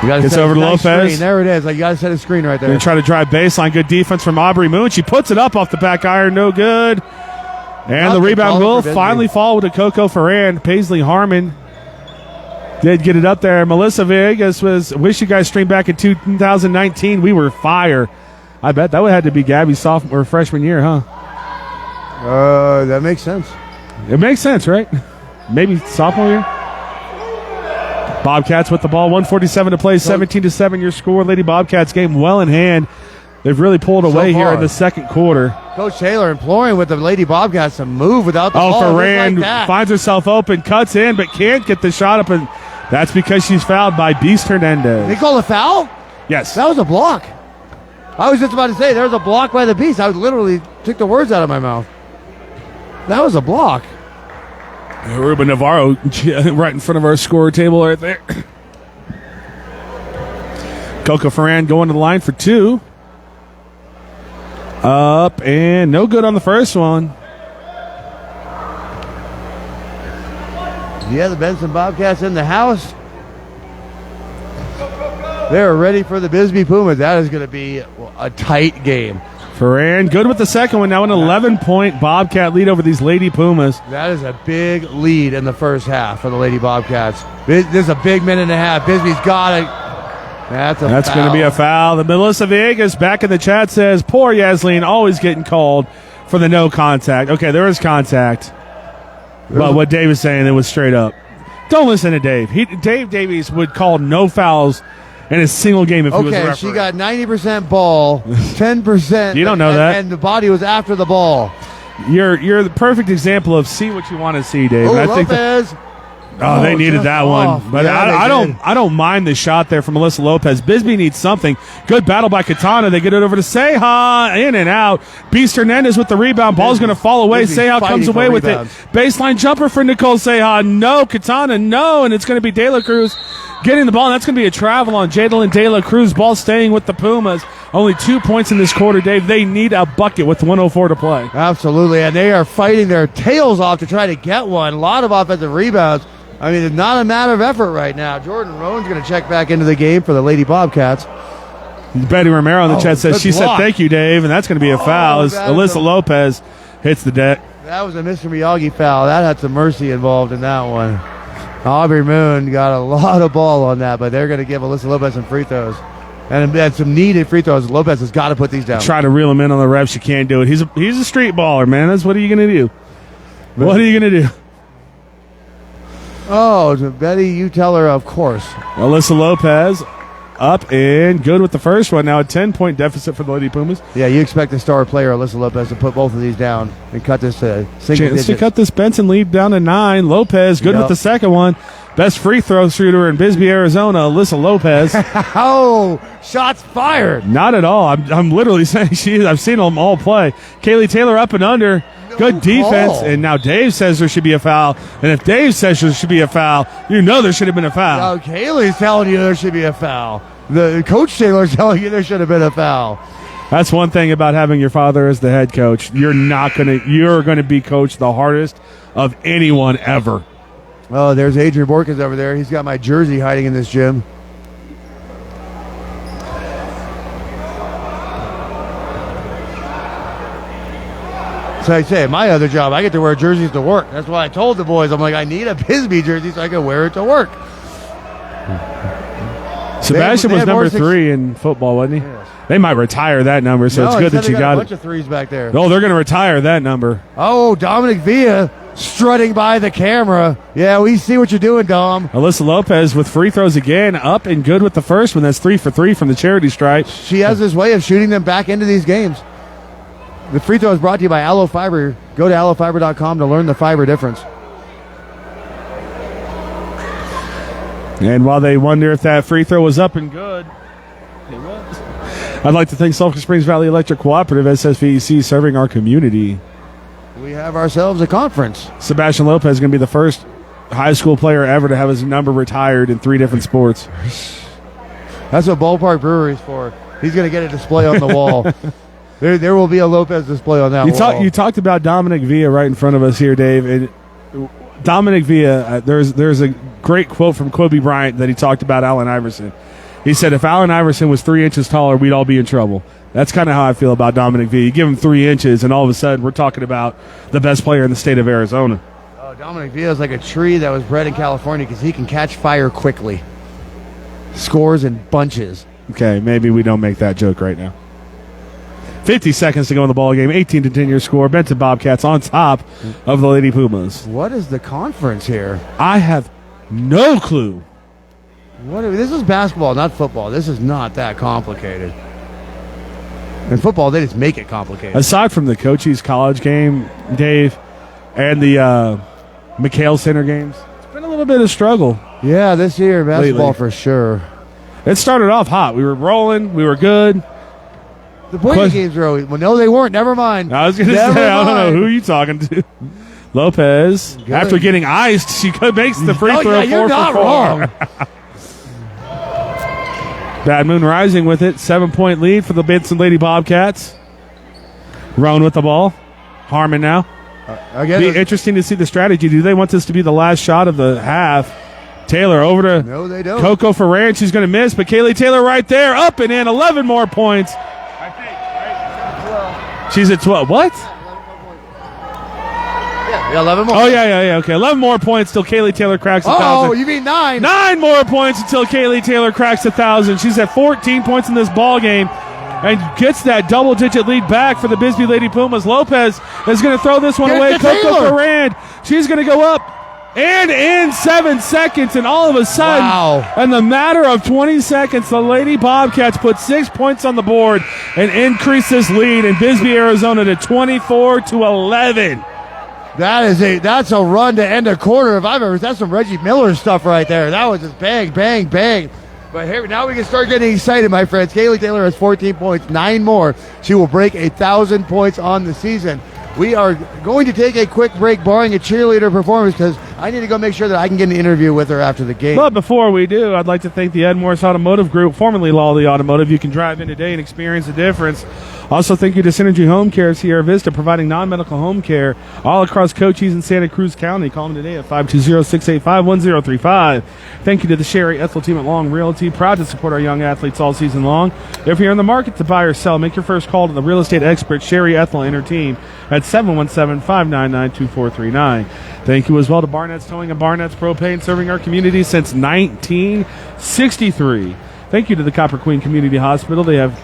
Gets over to Lopez. Screen. There it is. You got to set a screen right there. Going to try to drive baseline. Good defense from Aubrey Moon. She puts it up off the back iron. No good. And the rebound will finally fall to Coco Ferran. Paisley Harmon did get it up there. Melissa Vegas wish you guys streamed back in 2019. We were fire. I bet that would have to be Gabby's sophomore or freshman year, huh? That makes sense. It makes sense, right? Maybe sophomore year. Bobcats with the ball. 1:47 to play. 17-7 your score. Lady Bobcats game well in hand. They've really pulled away here in the second quarter. Coach Taylor imploring with the Lady Bobcats to move without the ball. Ferran finds herself open, cuts in, but can't get the shot up, and that's because she's fouled by Beast Hernandez. They call a foul? Yes. That was a block. I was just about to say, there was a block by the Beast. I literally took the words out of my mouth. That was a block. Ruben Navarro right in front of our score table right there. Coco Ferran going to the line for two. Up and no good on the first one. Yeah, the Benson Bobcats in the house. They're ready for the BISBEE Pumas. That is going to be a tight game. Ferran, good with the second one. Now an 11-point Bobcat lead over these Lady Pumas. That is a big lead in the first half for the Lady Bobcats. This is a big minute and a half. BISBEE's got it. That's going to be a foul. The Melissa Villegas back in the chat says, poor Yasleen always getting called for the no contact. Okay, there was contact. But what Dave is saying, it was straight up. Don't listen to Dave. Dave Davies would call no fouls in a single game if he was a referee. Okay, she got 90% ball, 10%. You don't know that. And the body was after the ball. You're the perfect example of see what you want to see, Dave. Oh, I think Lopez. they needed that off. one. But Yeah, I don't mind the shot there from Melissa Lopez. BISBEE needs something. Good battle by Katana. They get it over to Seha. In and out. Beast Hernandez with the rebound. Ball's going to fall away. Seha comes away with it. Baseline jumper for Nicole Seha. No. Katana, no. And it's going to be De La Cruz getting the ball. And that's going to be a travel on Jadalyn De La Cruz. Ball staying with the Pumas. Only 2 points in this quarter, Dave. They need a bucket with 1:04 to play. Absolutely. And they are fighting their tails off to try to get one. A lot of offensive rebounds. I mean, it's not a matter of effort right now. Jordan Roan's going to check back into the game for the Lady Bobcats. Betty Romero in the chat says, she block. said, thank you, Dave, and that's going to be a foul as Alyssa Lopez hits the deck. That was a Mr. Miyagi foul. That had some mercy involved in that one. Aubrey Moon got a lot of ball on that, but they're going to give Alyssa Lopez some free throws. And some needed free throws. Lopez has got to put these down. Try to reel him in on the reps. You can't do it. He's a street baller, man. That's what are you going to do? What are you going to do? Oh, Betty, you tell her, of course. Alyssa Lopez up and good with the first one. Now a 10-point deficit for the Lady Pumas. Yeah, you expect the star player, Alyssa Lopez, to put both of these down and cut this to single digits. To cut this Benson lead down to 9. Lopez good with the second one. Best free throw shooter in Bisbee, Arizona, Alyssa Lopez. Oh, shots fired. Not at all. I'm literally saying I've seen them all play. Kaylee Taylor up and under. Good defense. And now Dave says there should be a foul. And if Dave says there should be a foul, you know there should have been a foul. No, Kaylee's telling you there should be a foul. The Coach Taylor's telling you there should have been a foul. That's one thing about having your father as the head coach. You're going to be coached the hardest of anyone ever. Oh, there's Adrian Borkins over there. He's got my jersey hiding in this gym. So I say, my other job, I get to wear jerseys to work. That's why I told the boys, I'm like, I need a BISBEE jersey so I can wear it to work. Sebastian was number 3 in football, wasn't he? Yes. They might retire that number, so it's good that you got a bunch of threes back there. Oh, they're going to retire that number. Oh, Dominic Villa strutting by the camera. Yeah, we see what you're doing, Dom. Alyssa Lopez with free throws again, up and good with the first one. That's 3 for 3 from the charity stripe. She has this way of shooting them back into these games. The free throw is brought to you by Aloe Fiber. Go to aloefiber.com to learn the fiber difference. And while they wonder if that free throw was up and good, it was. I'd like to thank Sulphur Springs Valley Electric Cooperative, SSVEC, serving our community. We have ourselves a conference. Sebastian Lopez is going to be the first high school player ever to have his number retired in 3 different sports. That's what Ballpark Brewery is for. He's going to get a display on the wall. There will be a Lopez display on that wall. You talked about Dominic Villa right in front of us here, Dave. And Dominic Villa, there's a great quote from Kobe Bryant that he talked about Allen Iverson. He said, if Allen Iverson was 3 inches taller, we'd all be in trouble. That's kind of how I feel about Dominic Villa. You give him 3 inches, and all of a sudden we're talking about the best player in the state of Arizona. Oh, Dominic Villa is like a tree that was bred in California because he can catch fire quickly. Scores in bunches. Okay, maybe we don't make that joke right now. 50 seconds to go in the ball game. 18-10 your score. Benson Bobcats on top of the Lady Pumas. What is the conference here? I have no clue. This is basketball, not football. This is not that complicated. In football, they just make it complicated. Aside from the Cochise College game, Dave, and the McHale Center games, it's been a little bit of struggle. Yeah, this year, basketball lately. for sure. It started off hot. We were rolling. We were good. The point games were always, well, no, they weren't. Never mind. I was going to say, I don't know who you talking to. Lopez, good. After getting iced, she makes the free throw. Yeah, you're not wrong. Bad Moon Rising with it. 7-point lead for the Benson Lady Bobcats. Roan with the ball. Harmon now. Be interesting to see the strategy. Do they want this to be the last shot of the half? Taylor over to no, they don't. Coco Ferran. She's going to miss, but Kaylee Taylor right there. Up and in. 11 more points. I think, right? 12. She's at 12. What? Yeah, 11 more. Oh, yeah. Okay, 11 more points till Kaylee Taylor cracks 1,000. Oh, you mean 9? 9 more points until Kaylee Taylor cracks 1,000. She's at 14 points in this ball game and gets that double-digit lead back for the Bisbee Lady Pumas. Lopez is going to throw this one away. Coco Durand, she's going to go up and in 7 seconds, and all of a sudden, in the matter of 20 seconds, the Lady Bobcats put 6 points on the board and increase this lead in Bisbee, Arizona to 24-11. That's a run to end a quarter. If I've ever, that's some Reggie Miller stuff right there. That was just bang, bang, bang. But here, now we can start getting excited, my friends. Kaylee Taylor has 14 points, 9 more. She will break 1,000 points on the season. We are going to take a quick break, barring a cheerleader performance, because I need to go make sure that I can get an interview with her after the game. But before we do, I'd like to thank the Ed Morris Automotive Group, formerly Lawely Automotive. You can drive in today and experience the difference. Also, thank you to Synergy Home Care Sierra Vista, providing non-medical home care all across Cochise and Santa Cruz County. Call them today at 520-685-1035. Thank you to the Sherry Ethel team at Long Realty, proud to support our young athletes all season long. If you're in the market to buy or sell, make your first call to the real estate expert, Sherry Ethel, and her team at 717-599-2439. Thank you as well to Barnett's Towing and Barnett's Propane, serving our community since 1963. Thank you to the Copper Queen Community Hospital. They have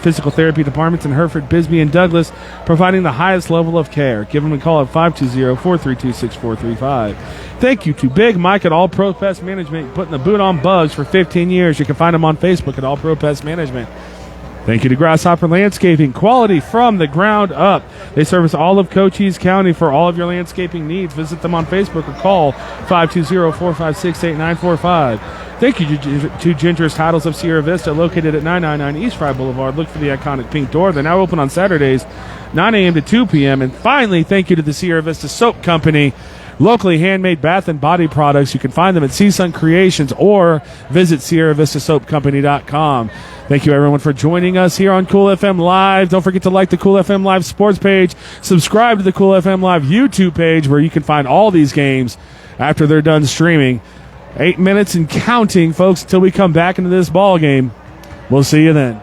physical therapy departments in Hereford, Bisbee, and Douglas, providing the highest level of care. Give them a call at 520-432-6435. Thank you to Big Mike at All Pro Pest Management, putting the boot on bugs for 15 years. You can find them on Facebook at All Pro Pest Management. Thank you to Grasshopper Landscaping, quality from the ground up. They service all of Cochise County for all of your landscaping needs. Visit them on Facebook or call 520-456-8945. Thank you to Ginger's Titles of Sierra Vista, located at 999 East Fry Boulevard. Look for the iconic pink door. They're now open on Saturdays, 9 a.m. to 2 p.m. And finally, thank you to the Sierra Vista Soap Company, locally handmade bath and body products. You can find them at CSUN Creations or visit SierraVistaSoapCompany.com. Thank you, everyone, for joining us here on Cool FM Live. Don't forget to like the Cool FM Live sports page. Subscribe to the Cool FM Live YouTube page, where you can find all these games after they're done streaming. 8 minutes and counting, folks, until we come back into this ball game. We'll see you then.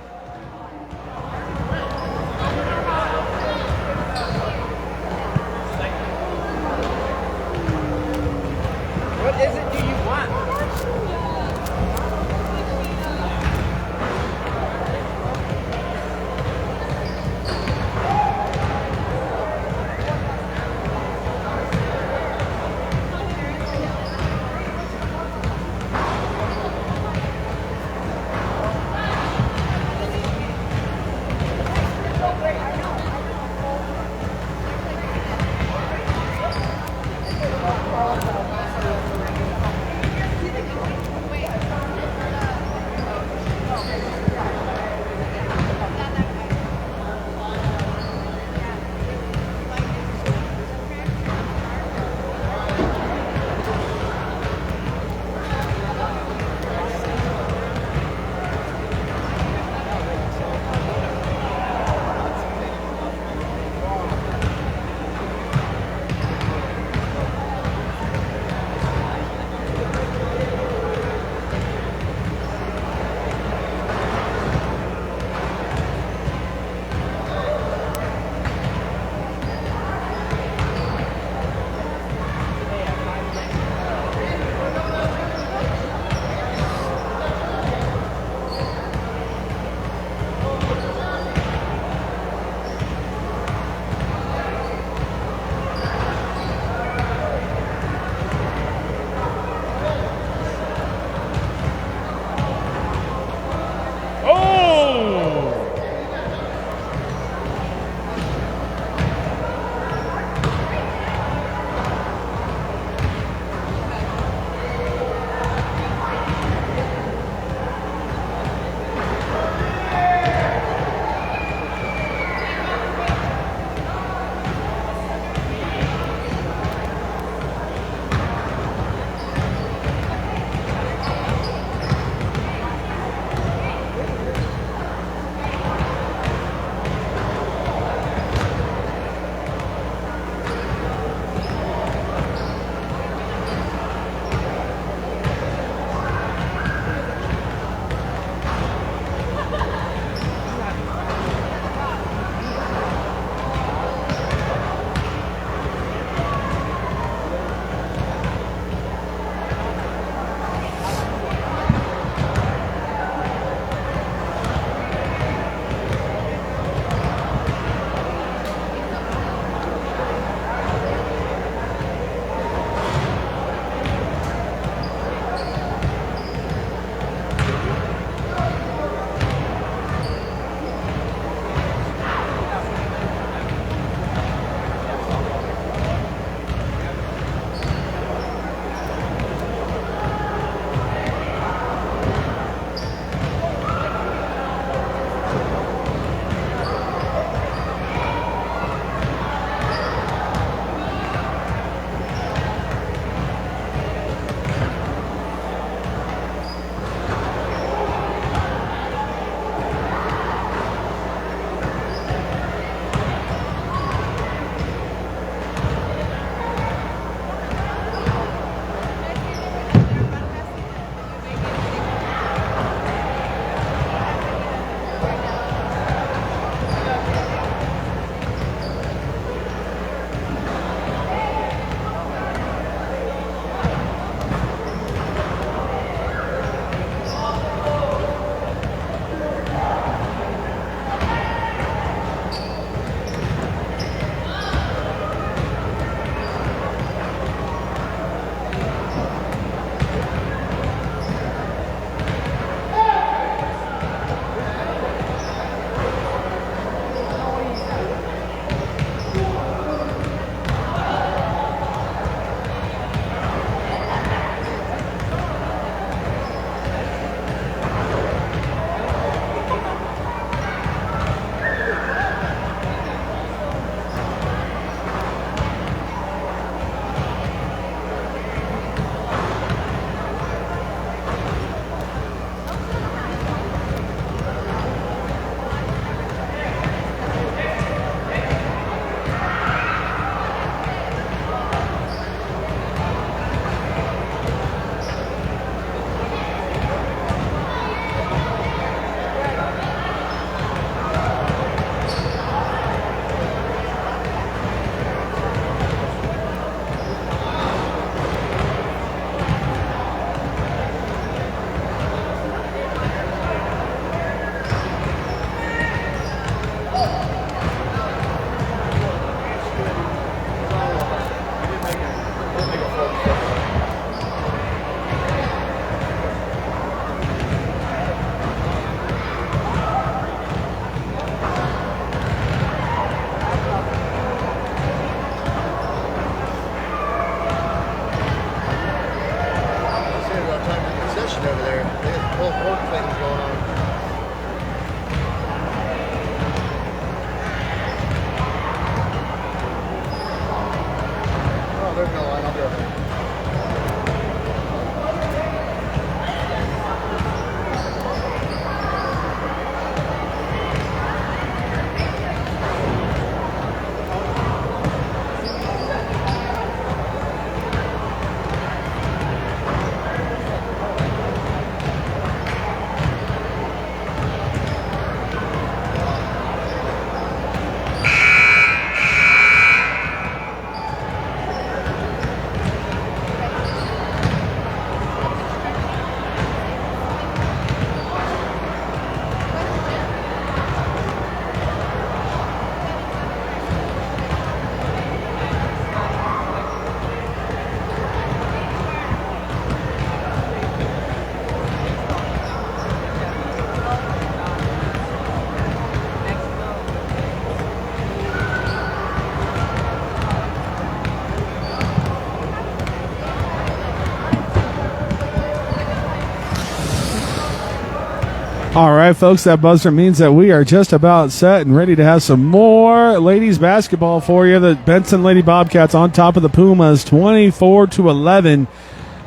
All right, folks, that buzzer means that we are just about set and ready to have some more ladies basketball for you. The Benson Lady Bobcats on top of the Pumas, 24-11.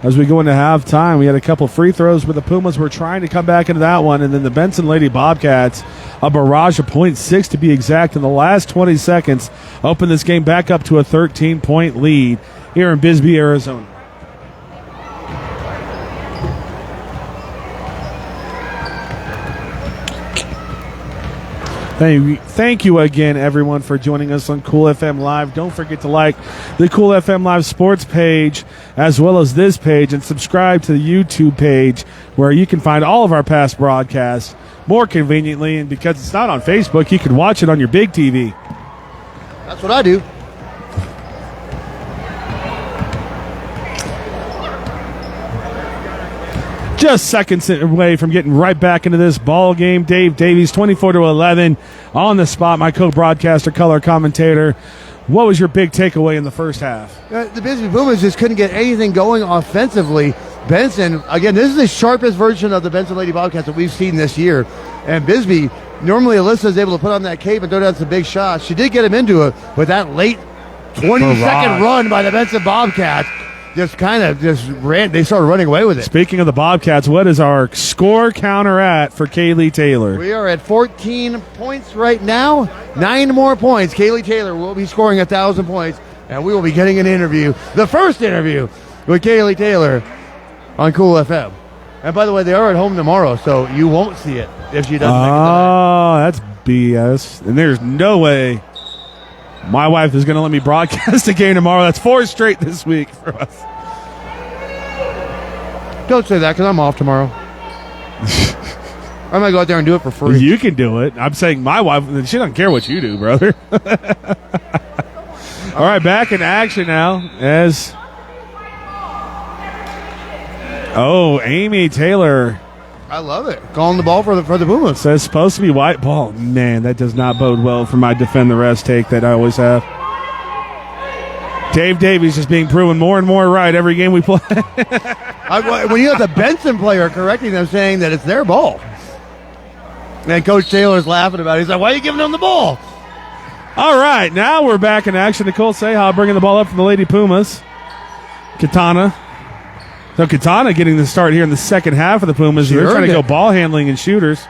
As we go into halftime, we had a couple free throws, but the Pumas were trying to come back into that one, and then the Benson Lady Bobcats, a barrage of .6 to be exact, in the last 20 seconds, opened this game back up to a 13-point lead here in Bisbee, Arizona. Thank you again, everyone, for joining us on Cool FM Live. Don't forget to like the Cool FM Live sports page as well as this page, and subscribe to the YouTube page where you can find all of our past broadcasts more conveniently. And because it's not on Facebook, you can watch it on your big TV. That's what I do. Just seconds away from getting right back into this ball game. Dave Davies, 24-11 on the spot. My co-broadcaster, color commentator. What was your big takeaway in the first half? The Bisbee Pumas just couldn't get anything going offensively. Benson, again, this is the sharpest version of the Benson Lady Bobcats that we've seen this year. And Bisbee, normally Alyssa is able to put on that cape and throw down some big shots. She did get him into it, but that late 20-second run by the Benson Bobcats just ran. They started running away with it. Speaking of the Bobcats, what is our score counter at for Kaylee Taylor? We are at 14 points right now. 9 more points. Kaylee Taylor will be scoring 1,000 points, and we will be getting an interview, the first interview with Kaylee Taylor on Cool FM. And by the way, they are at home tomorrow, so you won't see it if she doesn't make it tonight. Oh, that's BS. And there's no way my wife is going to let me broadcast a game tomorrow. That's 4 straight this week for us. Don't say that, because I'm off tomorrow. I might go out there and do it for free. You can do it. I'm saying my wife, she doesn't care what you do, brother. All right, back in action now as... Oh, Amy Taylor. I love it. Calling the ball for the Pumas. So it's supposed to be white ball. Man, that does not bode well for my defend the rest take that I always have. Dave Davies just being proven more and more right every game we play. When you have the Benson player correcting them, saying that it's their ball. And Coach Taylor's laughing about it. He's like, why are you giving them the ball? All right, now we're back in action. Nicole Seha bringing the ball up from the Lady Pumas. Katana. So Katana getting the start here in the second half of the Pumas. They're trying to go ball handling and shooters.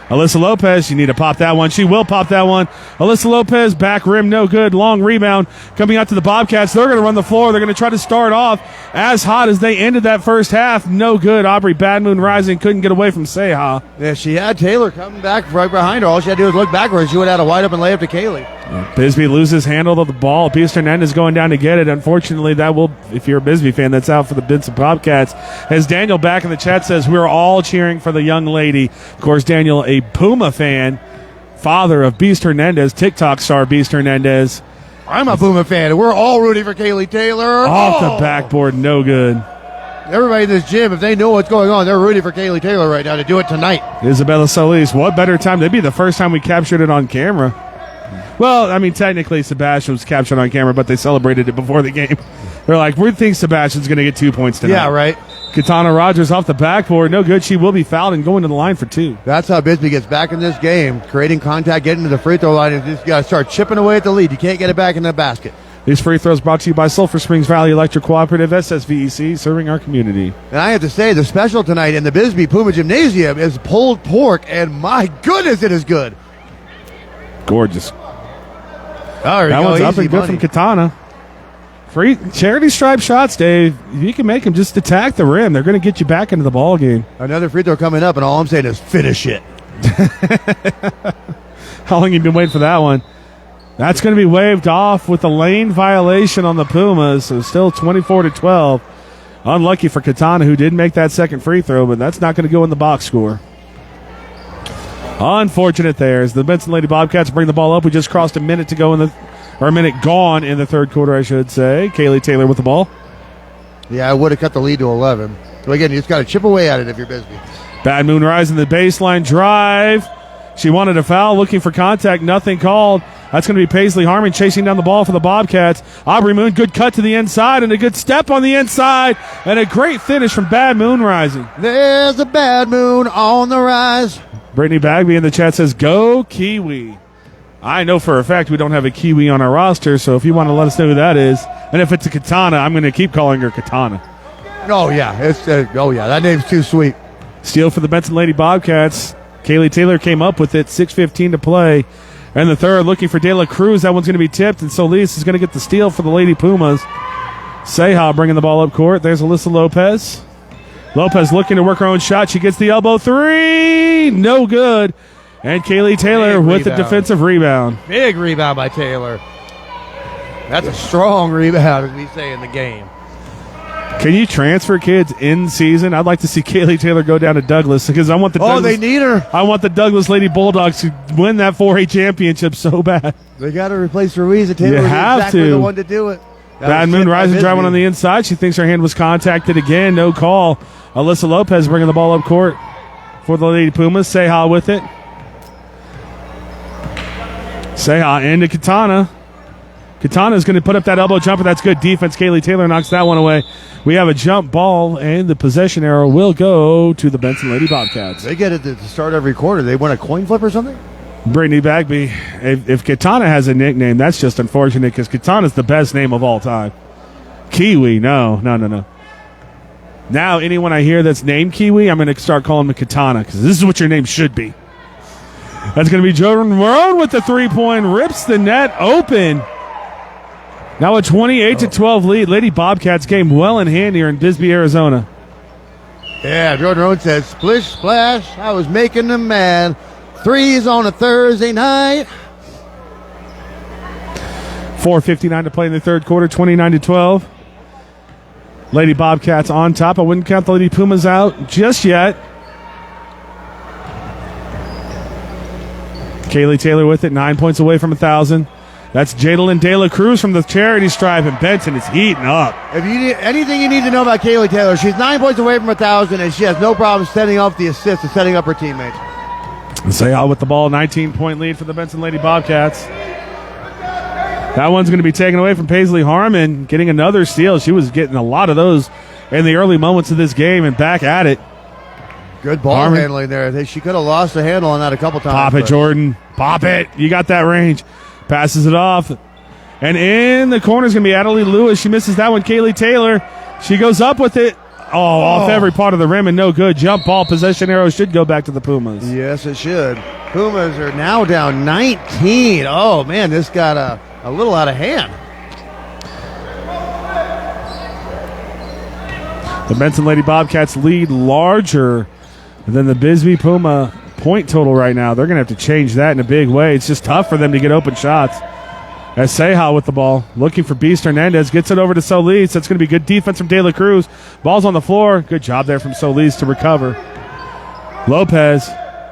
Alyssa Lopez, you need to pop that one. She will pop that one. Alyssa Lopez, back rim, no good. Long rebound coming out to the Bobcats. They're going to run the floor. They're going to try to start off as hot as they ended that first half. No good. Aubrey Bad Moon Rising couldn't get away from Seha. Yeah, she had Taylor coming back right behind her. All she had to do was look backwards. She would have had a wide open layup to Kaylee. Bisbee loses handle of the ball. Beaster Hernandez going down to get it. Unfortunately, that will, if you're a Bisbee fan, that's out for the Benson Bobcats. As Daniel back in the chat says, we're all cheering for the young lady. Of course, Daniel, a Puma fan, father of Beast Hernandez, TikTok star Beast Hernandez. I'm a Puma fan, and we're all rooting for Kaylee Taylor. Off the backboard, no good. Everybody in this gym, if they know what's going on, they're rooting for Kaylee Taylor right now to do it tonight. Isabella Solis, what better time? That'd be the first time we captured it on camera. Well, I mean, technically Sebastian was captured on camera, but they celebrated it before the game. They're like, we think Sebastian's going to get 2 points tonight. Yeah, right. Katana Rogers off the backboard. No good. She will be fouled and going to the line for 2. That's how Bisbee gets back in this game, creating contact, getting to the free throw line, and just got to start chipping away at the lead. You can't get it back in the basket. These free throws brought to you by Sulphur Springs Valley Electric Cooperative, SSVEC, serving our community. And I have to say, the special tonight in the Bisbee Puma Gymnasium is pulled pork, and my goodness, it is good. Gorgeous. Oh, that one's up and good from Katana. Free charity stripe shots, Dave. You can make them just attack the rim. They're going to get you back into the ball game. Another free throw coming up, and all I'm saying is finish it. How long have you been waiting for that one? That's going to be waved off with a lane violation on the Pumas, so still 24-12. Unlucky for Katana, who did make that second free throw, but that's not going to go in the box score. Unfortunate there as the Benson Lady Bobcats bring the ball up. We just crossed a minute to go a minute gone in the third quarter, I should say. Kaylee Taylor with the ball. Yeah, I would have cut the lead to 11. So again, you just got to chip away at it if you're Bisbee. Bad Moon Rising the baseline drive. She wanted a foul, looking for contact, nothing called. That's going to be Paisley Harmon chasing down the ball for the Bobcats. Aubrey Moon, good cut to the inside and a good step on the inside and a great finish from Bad Moon Rising. There's a Bad Moon on the rise. Brittany Bagby in the chat says, go Kiwi. I know for a fact we don't have a Kiwi on our roster, so if you want to let us know who that is, and if it's a Katana, I'm going to keep calling her Katana. Oh, yeah. That name's too sweet. Steal for the Benson Lady Bobcats. Kaylee Taylor came up with it, 6:15 to play. And the third, looking for De La Cruz. That one's going to be tipped, and Solis is going to get the steal for the Lady Pumas. Seha bringing the ball up court. There's Alyssa Lopez. Lopez looking to work her own shot. She gets the elbow three. No good. And Kaylee Taylor with the defensive rebound. Big rebound by Taylor. That's a strong rebound, as we say in the game. Can you transfer kids in season? I'd like to see Kaylee Taylor go down to Douglas because I want the Douglas, they need her. I want the Douglas Lady Bulldogs to win that 4A championship so bad. They got to replace Ruiz. Taylor you was have exactly to. the one to do it. Bad Moon Rising driving on the inside. She thinks her hand was contacted again. No call. Alyssa Lopez bringing the ball up court for the Lady Pumas. Seha with it. Seha into Katana. Katana is going to put up that elbow jumper. That's good defense. Kaylee Taylor knocks that one away. We have a jump ball, and the possession arrow will go to the Benson Lady Bobcats. They get it to start every quarter. They win a coin flip or something? Brittany Bagby. If Katana has a nickname, that's just unfortunate because Katana's the best name of all time. Kiwi, no. Now, anyone I hear that's named Kiwi, I'm going to start calling them Katana because this is what your name should be. That's going to be Jordan Road with the three-point, rips the net open. Now a 28-12 lead. Lady Bobcats game well in hand here in Bisbee, Arizona. Yeah, Jordan Road says, splish, splash, I was making them mad. Threes on a Thursday night. 4:59 to play in the third quarter, 29-12. Lady Bobcats on top. I wouldn't count the Lady Pumas out just yet. Kaylee Taylor with it, 9 points away from 1,000. That's Jadalyn De La Cruz from the charity stripe, and Benson is heating up. If you need anything you need to know about Kaylee Taylor, she's 9 points away from 1,000, and she has no problem setting up the assist and setting up her teammates. Seha with the ball, 19-point lead for the Benson Lady Bobcats. That one's going to be taken away from Paisley Harmon, getting another steal. She was getting a lot of those in the early moments of this game, and back at it. Good ball handling there. She could have lost the handle on that a couple times. Pop it, Jordan. Pop it. You got that range. Passes it off. And in the corner is going to be Adelie Lewis. She misses that one. Kaylee Taylor. She goes up with it. Off every part of the rim and no good. Jump ball. Possession arrow should go back to the Pumas. Yes, it should. Pumas are now down 19. Oh, man, this got a little out of hand. The Benson Lady Bobcats lead larger than the Bisbee Puma point total right now. They're going to have to change that in a big way. It's just tough for them to get open shots. As Seha with the ball, looking for Beast Hernandez, gets it over to Solis. That's going to be good defense from De La Cruz. Ball's on the floor. Good job there from Solis to recover. Lopez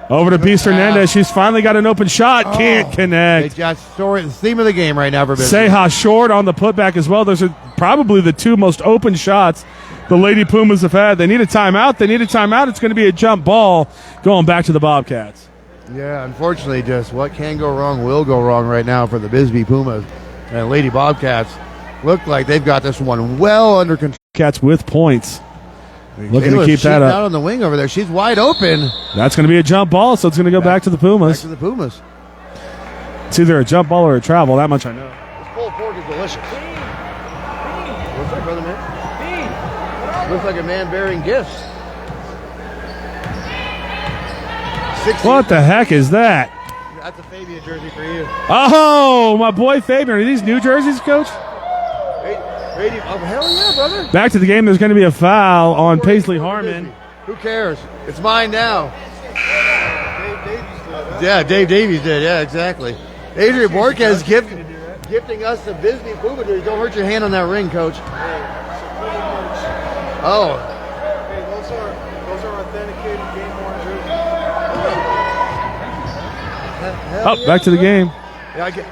over to Beast Hernandez. She's finally got an open shot. Can't connect. They just the theme of the game right now for Bisbee. Seha short on the putback as well. Those are probably the two most open shots the Lady Pumas have had. They need a timeout. It's going to be a jump ball going back to the Bobcats. Yeah, unfortunately, just what can go wrong will go wrong right now for the Bisbee Pumas. And Lady Bobcats look like they've got this one well under control. Cats with points. Looking to keep that up. Out on the wing over there. She's wide open. That's going to be a jump ball, so it's going to go back to the Pumas. Back to the Pumas. It's either a jump ball or a travel. That much I know. This pulled pork is delicious. What's up, brother, man? Looks like a man bearing gifts. 60. What the heck is that? That's a Fabian jersey for you. Oh, my boy Fabian. Are these new jerseys, Coach? Oh, hell yeah, brother. Back to the game. There's going to be a foul on Paisley Harmon. Who cares? It's mine now. Dave Davies did. Yeah, exactly. Adrian Borges gifting us the Bisbee Puma jersey. Don't hurt your hand on that ring, Coach. Oh. Hey, those are authenticated game-worn jerseys. Back to the game. Yeah, I get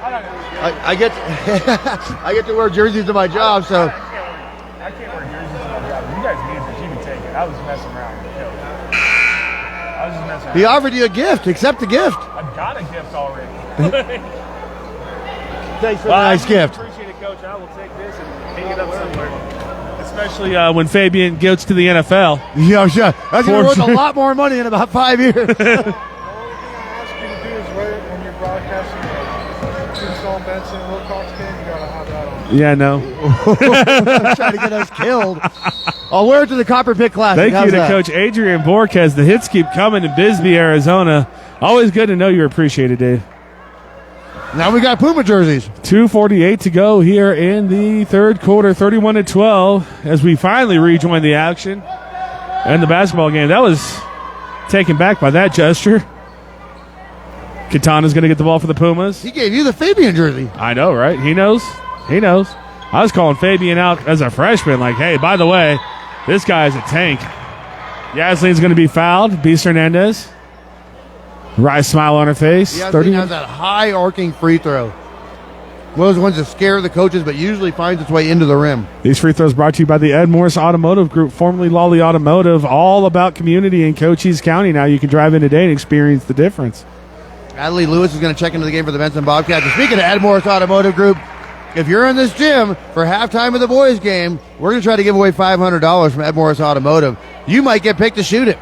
I get to wear jerseys to my job, so. I can't wear jerseys to my job. You guys need to keep me taken. I was messing around with Coach. I was just messing around. He offered you a gift. Accept the gift. I've got a gift already. Thanks for the nice gift. Appreciate it, Coach. I will take this and hang it up somewhere. Especially when Fabian goes to the NFL. Yeah. That's going to worth a lot more money in about 5 years. Tombstone, Benson, Willcox game, you gotta have that on. Yeah, no. Trying to get us killed. I'll wear it to the Copper Pit Classic. Thank How's you to that? Coach Adrian Borquez. The hits keep coming in Bisbee, Arizona. Always good to know you're appreciated, Dave. Now we got Puma jerseys. 2:48 to go here in the third quarter, 31-12, as we finally rejoin the action and the basketball game. That was taken back by that gesture. Katana's going to get the ball for the Pumas. He gave you the Fabian jersey. I know, right? He knows. He knows. I was calling Fabian out as a freshman, like, hey, by the way, this guy is a tank. Yaslin's going to be fouled. Beast Hernandez. Wry smile on her face. Yeah, he has that high arcing free throw. One of those ones that scare the coaches, but usually finds its way into the rim. These free throws brought to you by the Ed Morse Automotive Group, formerly Lawely Automotive, all about community in Cochise County. Now you can drive in today and experience the difference. Adley Lewis is going to check into the game for the Benson Bobcats. And speaking of Ed Morse Automotive Group, if you're in this gym for halftime of the boys' game, we're going to try to give away $500 from Ed Morse Automotive. You might get picked to shoot it.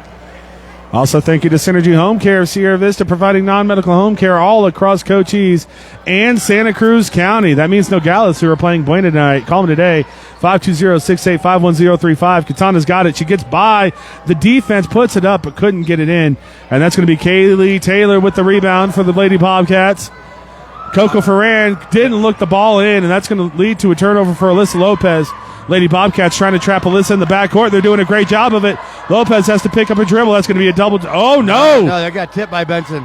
Also, thank you to Synergy Home Care of Sierra Vista, providing non-medical home care all across Cochise and Santa Cruz County. That means Nogales, who are playing Buena tonight. Call them today, 520-685-1035. Katana's got it. She gets by the defense, puts it up, but couldn't get it in. And that's going to be Kaylee Taylor with the rebound for the Lady Bobcats. Coco Ferran didn't look the ball in, and that's going to lead to a turnover for Alyssa Lopez. Lady Bobcats trying to trap Alyssa in the backcourt. They're doing a great job of it. Lopez has to pick up a dribble. That's going to be a double. Oh, no. No, that got tipped by Benson.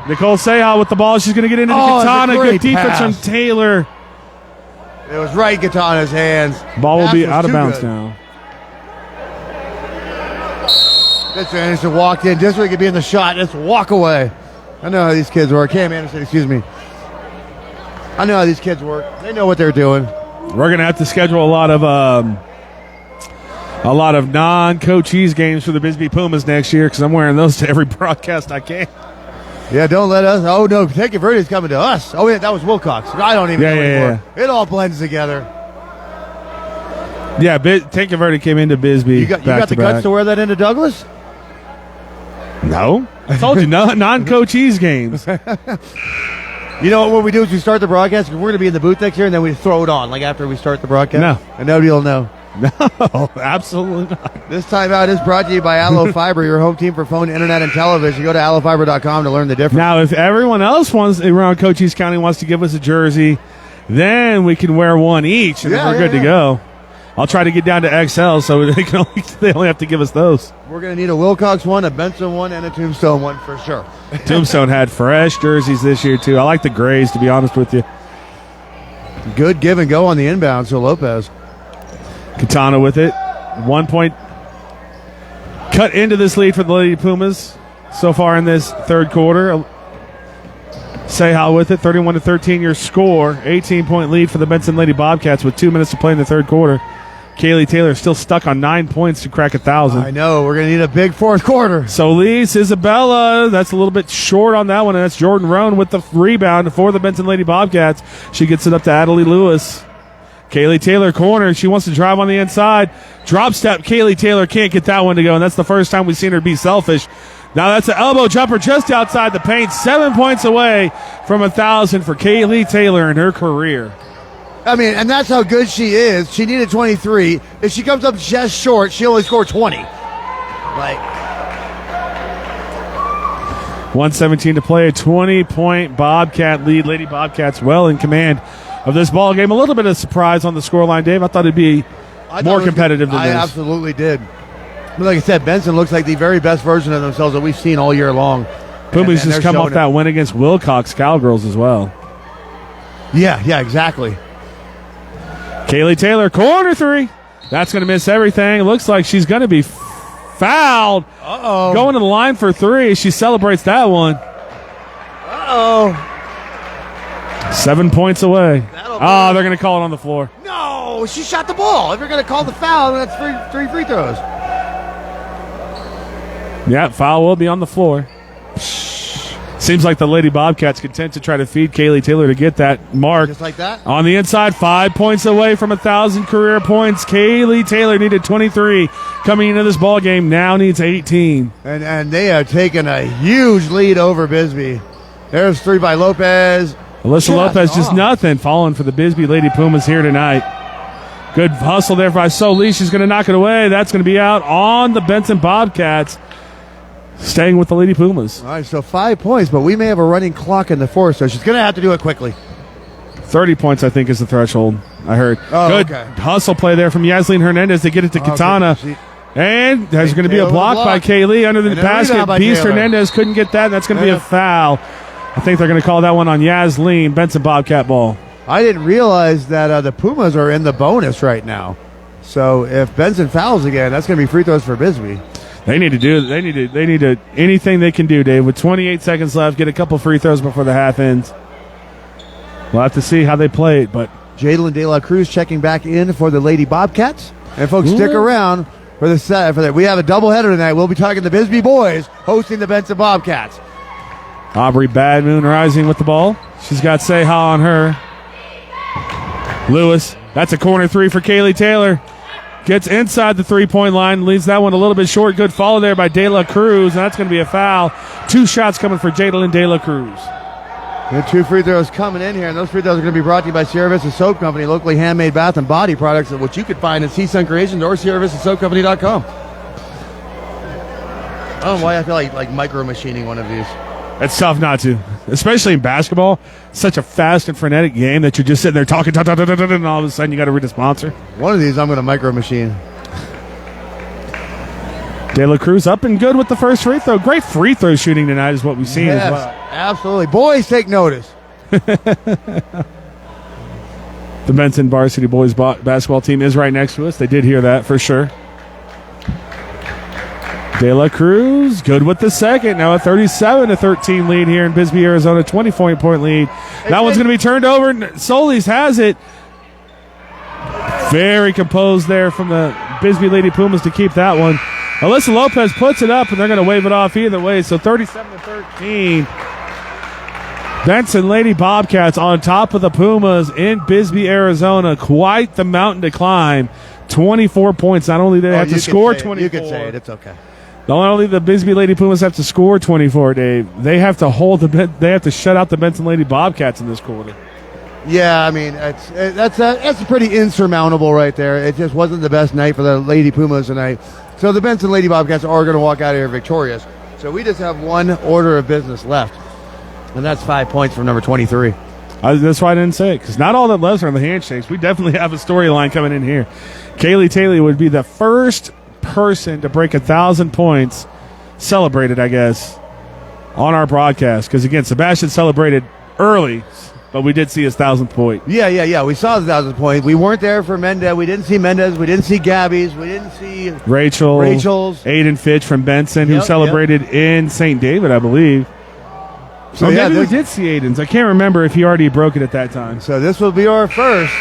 Nicole Sehal with the ball. She's going to get into the Katana. Good defense from Taylor. It was right in Katana's hands. Ball will be out of bounds now. This Anderson walked in just so he could be in the shot. Just walk away. I know how these kids work. Cam Anderson, excuse me. I know how these kids work. They know what they're doing. We're going to have to schedule a lot of non-Cochise games for the BISBEE Pumas next year because I'm wearing those to every broadcast I can. Yeah, don't let us. Oh, no, Tanque Verde's coming to us. Oh, yeah, that was Willcox. I don't even know anymore. It all blends together. Yeah, Tanque Verde came into BISBEE. You got the guts to wear that into Douglas? No. I told you, non-Cochise games. You know what we do is we start the broadcast. We're going to be in the booth next year, and then we throw it on, like after we start the broadcast. No. And nobody will know. No, absolutely not. This time out is brought to you by Allo Fiber, your home team for phone, internet, and television. Go to allofiber.com to learn the difference. Now, if everyone else around Cochise County wants to give us a jersey, then we can wear one each, and then we're good to go. I'll try to get down to XL, so they only have to give us those. We're going to need a Willcox one, a Benson one, and a Tombstone one for sure. Tombstone had fresh jerseys this year, too. I like the grays, to be honest with you. Good give and go on the inbound, so Lopez. Katana with it. 1 point cut into this lead for the Lady Pumas so far in this third quarter. Sehal with it. 31-13 your score. 18-point lead for the Benson Lady Bobcats with 2 minutes to play in the third quarter. Kaylee Taylor still stuck on 9 points to crack 1,000. I know. We're going to need a big fourth quarter. Solis Isabella, that's a little bit short on that one, and that's Jordan Roan with the rebound for the Benson Lady Bobcats. She gets it up to Adley Lewis. Kaylee Taylor corner. She wants to drive on the inside. Drop step. Kaylee Taylor can't get that one to go, and that's the first time we've seen her be selfish. Now that's an elbow jumper just outside the paint. 7 points away from 1,000 for Kaylee Taylor in her career. I mean, and that's how good she is. She needed 23. If she comes up just short, she only scored 20. 1:17 to play. A 20-point Bobcat lead. Lady Bobcats well in command of this ball game. A little bit of surprise on the scoreline, Dave. I thought it'd be more competitive than this. I absolutely did. But like I said, Benson looks like the very best version of themselves that we've seen all year long. Pumas just come off that win against Willcox Cowgirls as well. Yeah, exactly. Kaylee Taylor, corner three. That's going to miss everything. It looks like she's going to be fouled. Uh-oh. Going to the line for three. She celebrates that one. Uh-oh. 7 points away. They're going to call it on the floor. No, she shot the ball. If you're going to call the foul, then that's three free throws. Yeah, foul will be on the floor. Seems like the Lady Bobcats content to try to feed Kaylee Taylor to get that mark. Just like that? On the inside, 5 points away from 1,000 career points. Kaylee Taylor needed 23 coming into this ball game. Now needs 18. And they have taken a huge lead over BISBEE. There's 3 by Lopez. Alyssa Lopez, just nothing. Falling for the BISBEE Lady Pumas here tonight. Good hustle there by Solis. She's going to knock it away. That's going to be out on the Benson Bobcats. Staying with the Lady Pumas. All right, so 5 points, but we may have a running clock in the fourth, so she's going to have to do it quickly. 30 points, I think, is the threshold, I heard. Oh, good hustle play there from Yasleen Hernandez to get it to Katana. And there's going to be a block by Kaylee under the basket. Beast Hernandez couldn't get that, and that's going to be a foul. I think they're going to call that one on Yasleen. Benson Bobcat ball. I didn't realize that the Pumas are in the bonus right now. So if Benson fouls again, that's going to be free throws for BISBEE. They need to do. They need to anything they can do, Dave. With 28 seconds left, get a couple free throws before the half ends. We'll have to see how they play it, but Jadalyn De La Cruz checking back in for the Lady Bobcats. And folks, stick around for the set. We have a doubleheader tonight. We'll be talking to the BISBEE boys hosting the Benson Bobcats. Aubrey Badmoon rising with the ball. She's got Seha on her. Lewis, that's a corner 3 for Kaylee Taylor. Gets inside the three-point line, leaves that one a little bit short. Good follow there by De La Cruz, and that's going to be a foul. 2 shots coming for Jadalyn De La Cruz. Good 2 free throws coming in here, and those free throws are going to be brought to you by Sierra Vista Soap Company, locally handmade bath and body products, which you can find at Seasun Creations or SierraVistaSoapCompany.com. I don't know why I feel like micro-machining one of these. It's tough not to, especially in basketball. Such a fast and frenetic game that you're just sitting there talking, and all of a sudden you got to read a sponsor. One of these I'm going to micro-machine. De La Cruz up and good with the first free throw. Great free throw shooting tonight is what we've seen as well. Absolutely. Boys, take notice. The Benson Varsity boys basketball team is right next to us. They did hear that for sure. De La Cruz, good with the second. Now a 37-13 lead here in Bisbee, Arizona. 20-point lead. That one's going to be turned over. Solis has it. Very composed there from the Bisbee Lady Pumas to keep that one. Alyssa Lopez puts it up, and they're going to wave it off either way. So 37-13. Benson Lady Bobcats on top of the Pumas in Bisbee, Arizona. Quite the mountain to climb. 24 points. Not only do they have to score 24. You can say it. It's okay. Not only the Bisbee Lady Pumas have to score 24, Dave, they have to they have to shut out the Benson Lady Bobcats in this quarter. Yeah, I mean, that's pretty insurmountable right there. It just wasn't the best night for the Lady Pumas tonight. So the Benson Lady Bobcats are going to walk out of here victorious. So we just have one order of business left, and that's 5 points from number 23. That's why I didn't say it, because not all that left are the handshakes. We definitely have a storyline coming in here. Kaylee Taylor would be the first person to break 1,000 points celebrated, I guess, on our broadcast. Because, again, Sebastian celebrated early, but we did see his 1,000th point. Yeah. We saw the 1,000th point. We weren't there for Mendez. We didn't see Mendez. We didn't see Gabby's. We didn't see Rachel's. Aiden Fitch from Benson, who celebrated in St. David, I believe. So maybe we did see Aiden's. I can't remember if he already broke it at that time. So this will be our first.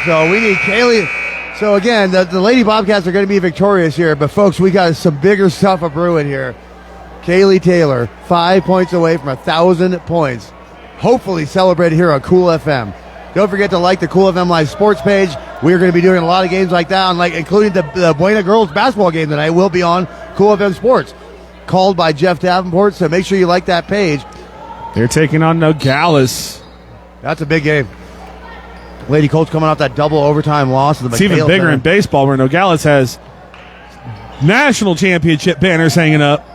So we need Kaylee. So again, the Lady Bobcats are going to be victorious here. But folks, we got some bigger stuff a brewing here. Kaylee Taylor, 5 points away from 1,000 points. Hopefully celebrated here on Cool FM. Don't forget to like the Cool FM Live Sports page. We are going to be doing a lot of games like that, including the Buena girls basketball game that I will be on Cool FM Sports, called by Jeff Davenport. So make sure you like that page. They're taking on Nogales. That's a big game. Lady Colts coming off that double overtime loss. It's even bigger in baseball, where Nogales has national championship banners hanging up.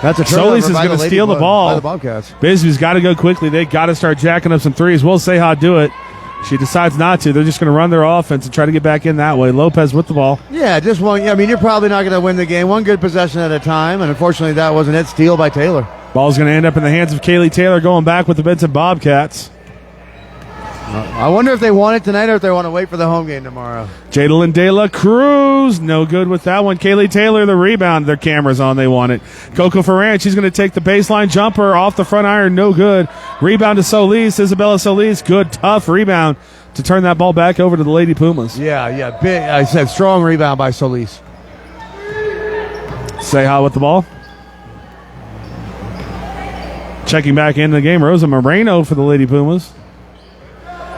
That's a Solis is going to steal the ball. The Bobcats. Bisbee's got to go quickly. They got to start jacking up some threes. We'll say how to do it. She decides not to. They're just going to run their offense and try to get back in that way. Lopez with the ball. Yeah, just one. I mean, you're probably not going to win the game. One good possession at a time, and unfortunately, that wasn't it. Steal by Taylor. Ball's going to end up in the hands of Kaylee Taylor, going back with the Benson Bobcats. I wonder if they want it tonight or if they want to wait for the home game tomorrow. Jadalyn De La Cruz, no good with that one. Kaylee Taylor, the rebound. Their camera's on. They want it. Coco Ferran, she's going to take the baseline jumper off the front iron. No good. Rebound to Solis. Isabella Solis. Good, tough rebound to turn that ball back over to the Lady Pumas. Yeah. Big. I said strong rebound by Solis. Seha with the ball. Checking back into the game, Rosa Moreno for the Lady Pumas.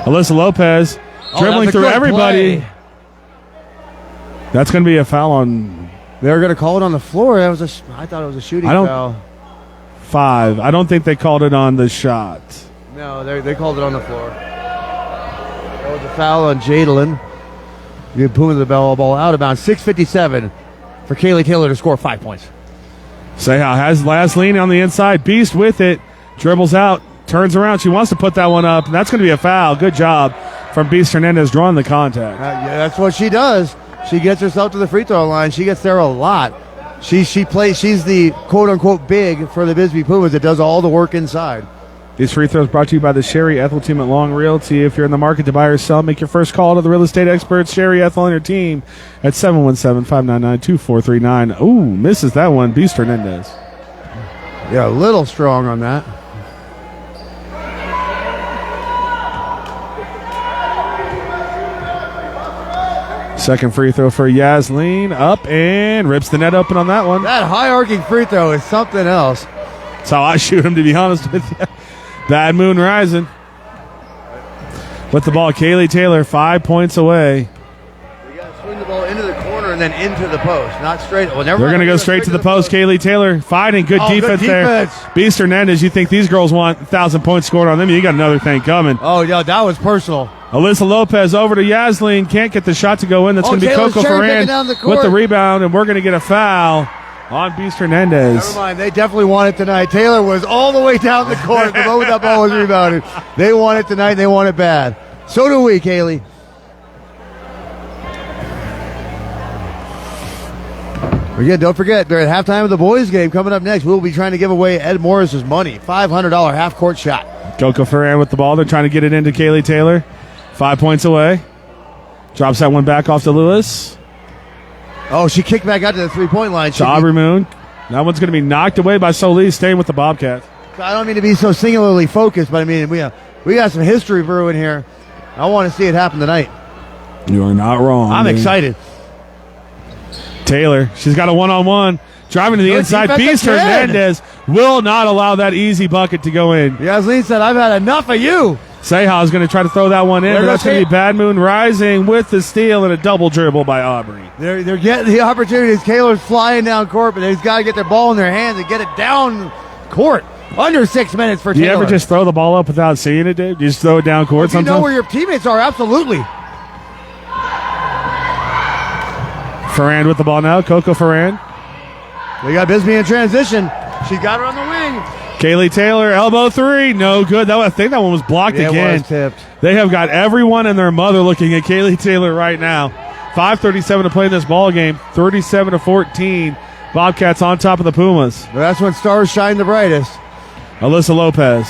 Alyssa Lopez dribbling through everybody. Play. That's going to be a foul on. They're going to call it on the floor. I thought it was a shooting foul. 5. I don't think they called it on the shot. No, they called it on the floor. That was a foul on Jadalyn. Give Pumas the ball out of bounds. 6:57 for Kaylee Taylor to score 5 points. Seha has last lean on the inside. Beast with it. Dribbles out. Turns around. She wants to put that one up. And that's going to be a foul. Good job from Beast Hernandez drawing the contact. Yeah, that's what she does. She gets herself to the free throw line. She gets there a lot. She's the quote-unquote big for the BISBEE Pumas that does all the work inside. These free throws brought to you by the Sherry Ethel team at Long Realty. If you're in the market to buy or sell, make your first call to the real estate experts, Sherry Ethel and your team at 717-599-2439. Ooh, misses that one. Beast Hernandez. Yeah, a little strong on that. Second free throw for Yasleen. Up and rips the net open on that one. That high-arcing free throw is something else. That's how I shoot him, to be honest with you. Bad moon rising. With the ball, Kaylee Taylor 5 points away. We got to swing the ball into the corner and then into the post, not straight. Well, they're going to go straight to the post. Kaylee Taylor fighting. Good defense there. Beast Hernandez, you think these girls want 1,000 points scored on them? You got another thing coming. Oh, yeah, that was personal. Alyssa Lopez over to Yasleen. Can't get the shot to go in. That's going to be Coco Ferran with the rebound, and we're going to get a foul on Beast Hernandez. Never mind. They definitely won it tonight. Taylor was all the way down the court the moment that ball was rebounded. They won it tonight. They won it bad. So do we, Kaylee. Again, don't forget, they're at halftime of the boys' game coming up next. We'll be trying to give away Ed Morris's money. $500 half-court shot. Coco Ferran with the ball. They're trying to get it into Kaylee Taylor. 5 points away. Drops that one back off to Lewis. Oh, she kicked back out to the three-point line. To Aubrey Moon. That one's going to be knocked away by Solis, staying with the Bobcats. I don't mean to be so singularly focused, but I mean, we got some history brewing here. I want to see it happen tonight. You are not wrong. I'm excited. Taylor, she's got a one-on-one. Driving to the inside. Beast Hernandez will not allow that easy bucket to go in. Yasleen said, I've had enough of you. Seha is going to try to throw that one in, but that's going to be Bad Moon rising with the steal and a double dribble by Aubrey. They're getting the opportunities. Taylor's flying down court, but they've got to get their ball in their hands and get it down court. Under 6 minutes for Taylor. Do you ever just throw the ball up without seeing it, dude? You just throw it down court sometimes? You know where your teammates are, absolutely. Ferran with the ball now. Coco Ferran. We got BISBEE in transition. She got her on the wing. Kaylee Taylor, elbow three. No good. I think that one was blocked again. It was tipped. They have got everyone and their mother looking at Kaylee Taylor right now. 5:37 to play in this ball game. 37-14. Bobcats on top of the Pumas. But that's when stars shine the brightest. Alyssa Lopez.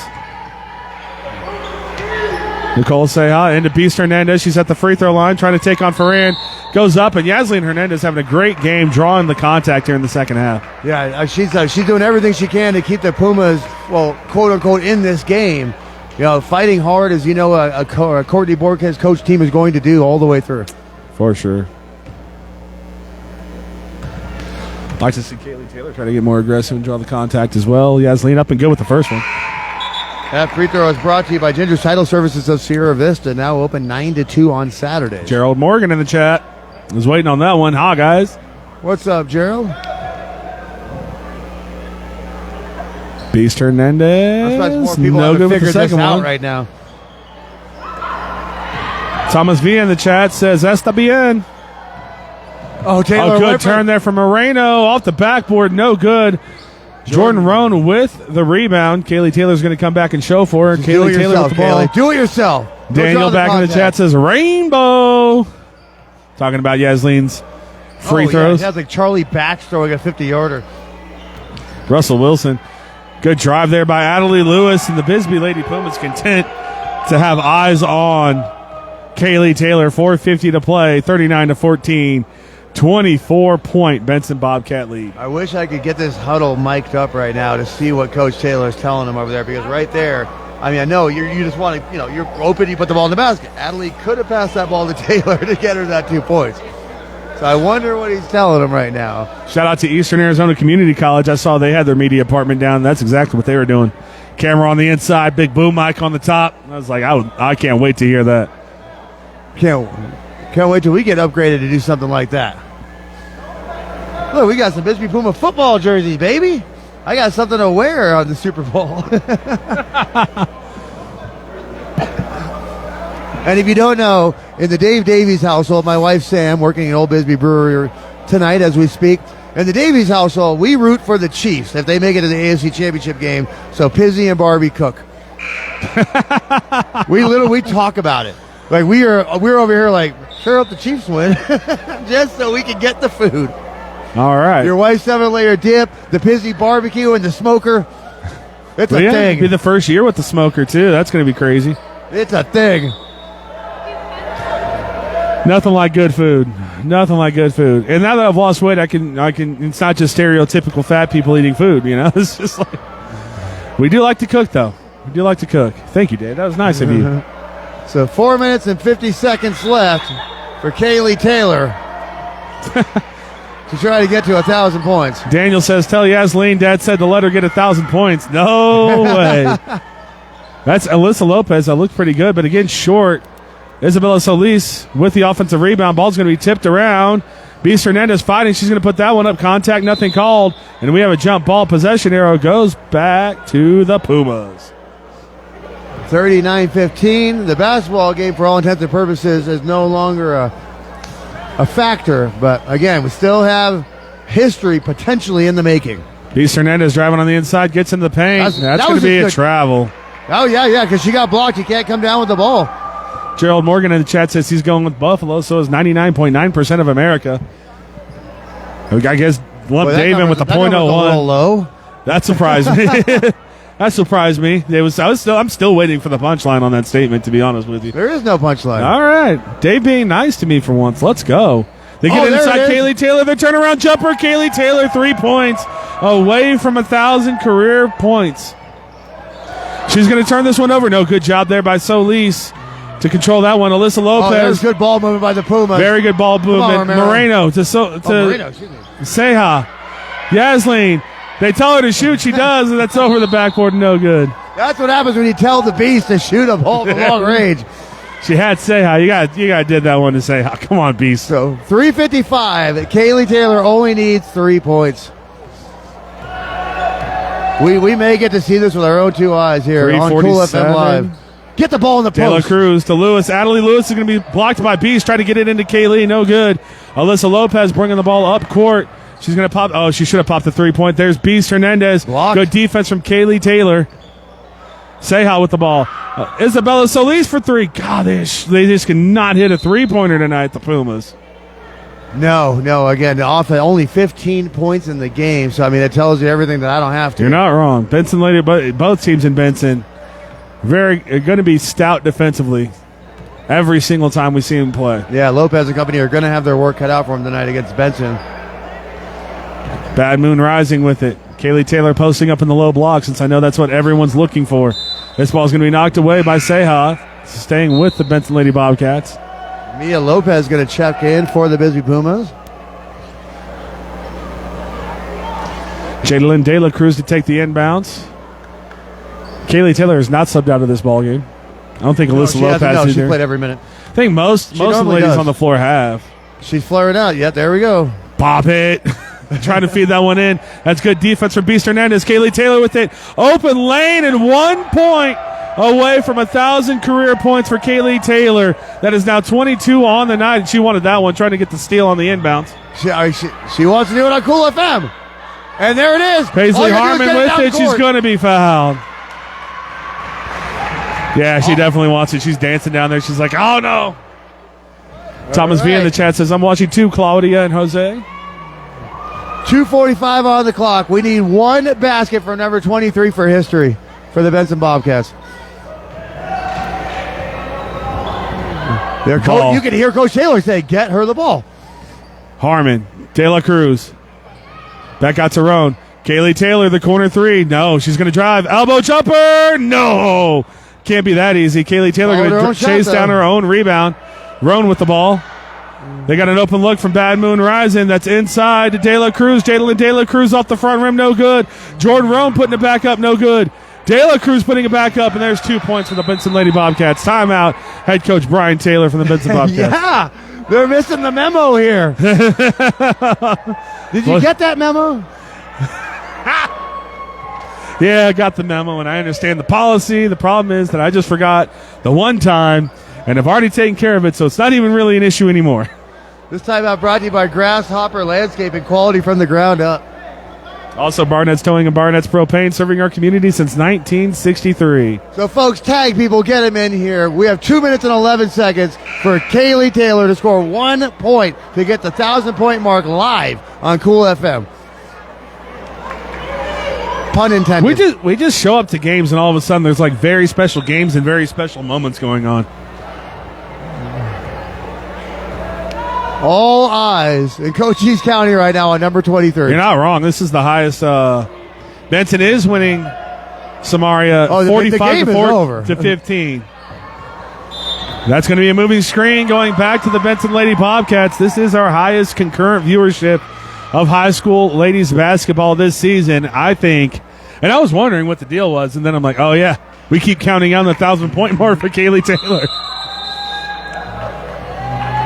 Nicole Seha into Beast Hernandez. She's at the free throw line trying to take on Ferran. Goes up, and Yasleen Hernandez having a great game drawing the contact here in the second half. Yeah, she's doing everything she can to keep the Pumas, well, quote-unquote, in this game. You know, fighting hard as, you know, a Courtney Borges coach team is going to do all the way through. For sure. I'd like to see Kaylee Taylor try to get more aggressive and draw the contact as well. Yasleen up and good with the first one. That free throw is brought to you by Ginger's Title Services of Sierra Vista, now open 9-2 on Saturday. Gerald Morgan in the chat. Was waiting on that one. Hi, guys. What's up, Gerald? Beast Hernandez. More people no good with the this second out one right now. Thomas V in the chat says, Está bien. Oh, Taylor. Oh, good turn there from Moreno. Off the backboard. No good. Jordan Roan with the rebound. Kaylee Taylor's going to come back and show for her. Kaylee Taylor with the ball. Do it yourself. Daniel back in the chat says, Rainbow. Talking about Yasleen's free throws. Yeah, that's like Charlie Batch throwing a 50-yarder. Russell Wilson. Good drive there by Adelie Lewis, and the BISBEE Lady Pumas content to have eyes on Kaylee Taylor. 4:50 to play, 39-14. 24-point Benson Bobcat lead. I wish I could get this huddle mic'd up right now to see what Coach Taylor is telling them over there, because right there, I mean, I know you just want to, you're open, you put the ball in the basket. Adelie could have passed that ball to Taylor to get her that 2 points. So I wonder what he's telling them right now. Shout out to Eastern Arizona Community College. I saw they had their media department down. That's exactly what they were doing. Camera on the inside, big boom mic on the top. I was like, I can't wait to hear that. Can't wait till we get upgraded to do something like that. Look, we got some BISBEE Puma football jerseys, baby. I got something to wear on the Super Bowl. And if you don't know, in the Dave Davies household, my wife Sam, working in Old Bisbee Brewery tonight as we speak, in the Davies household, we root for the Chiefs if they make it to the AFC Championship game. So Pizzy and Barbie cook. we talk about it. Like we're over here like, sure hope the Chiefs win, just so we can get the food. All right. Your wife's 7-layer dip, the Pizzy barbecue, and the smoker. It's a thing. It'll be the first year with the smoker too. That's going to be crazy. It's a thing. Nothing like good food. Nothing like good food. And now that I've lost weight, I can. It's not just stereotypical fat people eating food. You know, it's just like we do like to cook, though. We do like to cook. Thank you, Dave. That was nice of you. So 4 minutes and 50 seconds left for Kaylee Taylor to try to get to 1,000 points. Daniel says, "Tell Yasleen, Dad said to let her get 1,000 points." No way. That's Alyssa Lopez. That looked pretty good, but again, short. Isabella Solis with the offensive rebound. Ball's going to be tipped around. Beast Hernandez fighting. She's going to put that one up. Contact, nothing called. And we have a jump ball. Possession arrow goes back to the Pumas. 39-15. The basketball game, for all intents and purposes, is no longer a factor. But, again, we still have history potentially in the making. Beast Hernandez driving on the inside. Gets into the paint. That's going to be a travel. Oh, yeah, because she got blocked. You can't come down with the ball. Gerald Morgan in the chat says he's going with Buffalo, so is 99.9% of America. I guess lump Dave in with the .01. A little low. That surprised me. That surprised me. I'm still waiting for the punchline on that statement, to be honest with you. There is no punchline. All right. Dave being nice to me for once. Let's go. They get inside Kaylee Taylor. Their turnaround jumper. Kaylee Taylor, 3 points. Away from 1,000 career points. She's going to turn this one over. No, good job there by Solis to control that one. Alyssa Lopez. There's good ball movement by the Pumas. Very good ball movement. Moreno to Seha. Yasleen. They tell her to shoot. She does, and that's over the backboard. No good. That's what happens when you tell the Beast to shoot a ball from long range. She had Seha. You got did that one to Seha. Come on, Beast. So 3:55. Kaylee Taylor only needs 3 points. We may get to see this with our own two eyes here on Cool FM Live. Get the ball in the post. Taylor Cruz to Lewis. Adelie Lewis is going to be blocked by Beast. Try to get it into Kaylee. No good. Alyssa Lopez bringing the ball up court. She's going to pop. Oh, she should have popped the 3-point. There's Beast Hernandez. Blocked. Good defense from Kaylee Taylor. Seha with the ball. Isabella Solis for 3. God, they just cannot hit a 3-pointer tonight, the Pumas. No. Again, the offense only 15 points in the game. So, I mean, that tells you everything that I don't have to. You're not wrong. Benson Lady, both teams in Benson, going to be stout defensively every single time we see them play. Yeah, Lopez and company are going to have their work cut out for them tonight against Benson. Bad Moon Rising with it. Kaylee Taylor posting up in the low block, since I know that's what everyone's looking for. This ball's going to be knocked away by Seha, staying with the Benson Lady Bobcats. Mia Lopez going to check in for the BISBEE Pumas. Jadalyn De La Cruz to take the inbounds. Kaylee Taylor is not subbed out of this ball game. I don't think Alyssa Lopez either. She played every minute. I think most of the ladies on the floor have. She's flaring out. Yep, there we go. Pop it. Trying to feed that one in. That's good defense from Beast Hernandez. Kaylee Taylor with it. Open lane and 1 point away from 1,000 career points for Kaylee Taylor. That is now 22 on the night. She wanted that one, trying to get the steal on the inbounds. She wants to do it on Cool FM. And there it is. Paisley Harmon with it. She's going to be fouled. Yeah, she definitely wants it. She's dancing down there. She's like, oh, no. Thomas V in the chat says, I'm watching too, Claudia and Jose. 2:45 on the clock. We need one basket for number 23 for history for the Benson Bobcats. You can hear Coach Taylor say, get her the ball. Harmon, De La Cruz. Back out to Roan. Kaylee Taylor, the corner 3. No, she's going to drive. Elbow jumper. No. Can't be that easy. Kaylee Taylor going to chase down her own rebound. Roan with the ball. They got an open look from Bad Moon Rising. That's inside to De La Cruz. Jadalyn De La Cruz off the front rim. No good. Jordan Roan putting it back up. No good. De La Cruz putting it back up, and there's 2 points for the Benson Lady Bobcats. Timeout. Head coach Brian Taylor from the Benson Bobcats. Yeah, they're missing the memo here. Did you get that memo? Yeah, I got the memo, and I understand the policy. The problem is that I just forgot the one time, and I've already taken care of it, so it's not even really an issue anymore. This time out brought to you by Grasshopper Landscaping, quality from the ground up. Also, Barnett's Towing and Barnett's Propane, serving our community since 1963. So, folks, tag people, get them in here. We have 2 minutes and 11 seconds for Kaylee Taylor to score 1 point to get the 1,000-point mark live on Cool FM. Pun intended. We just show up to games, and all of a sudden there's like very special games and very special moments going on. All eyes in Cochise County right now on number 23. You're not wrong. This is the highest. Benson is winning Samaria 45 to 15. That's going to be a moving screen going back to the Benson Lady Bobcats. This is our highest concurrent viewership of high school ladies basketball this season, I think. And I was wondering what the deal was, and then I'm like, oh, yeah, we keep counting on the 1,000-point mark for Kaylee Taylor.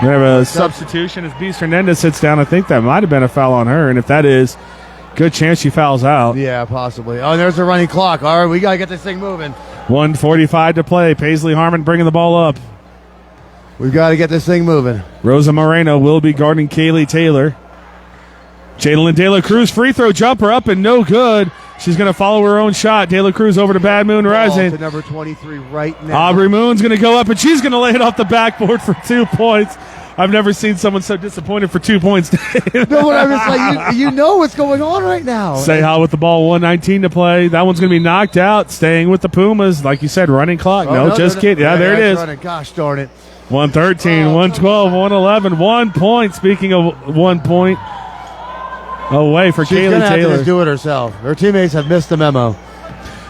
We have a substitution as Beast Hernandez sits down. I think that might have been a foul on her, and if that is, good chance she fouls out. Yeah, possibly. Oh, and there's a running clock. All right, we got to get this thing moving. 1:45 to play. Paisley Harmon bringing the ball up. We've got to get this thing moving. Rosa Moreno will be guarding Kaylee Taylor. Jadalyn De La Cruz free throw jumper up and no good. She's going to follow her own shot. De La Cruz over to Bad Moon Rising. To number 23 right now. Aubrey Moon's going to go up, and she's going to lay it off the backboard for 2 points. I've never seen someone so disappointed for 2 points. No, but I was like, you know what's going on right now. Say how with the ball, 1:19 to play. That one's going to be knocked out, staying with the Pumas. Like you said, running clock. No, just kidding. Yeah, there it is. Running. Gosh darn it. 113, 112, 111, 1 point. Speaking of 1 point away for Kaylee Taylor. She's going to have to just do it herself. Her teammates have missed the memo.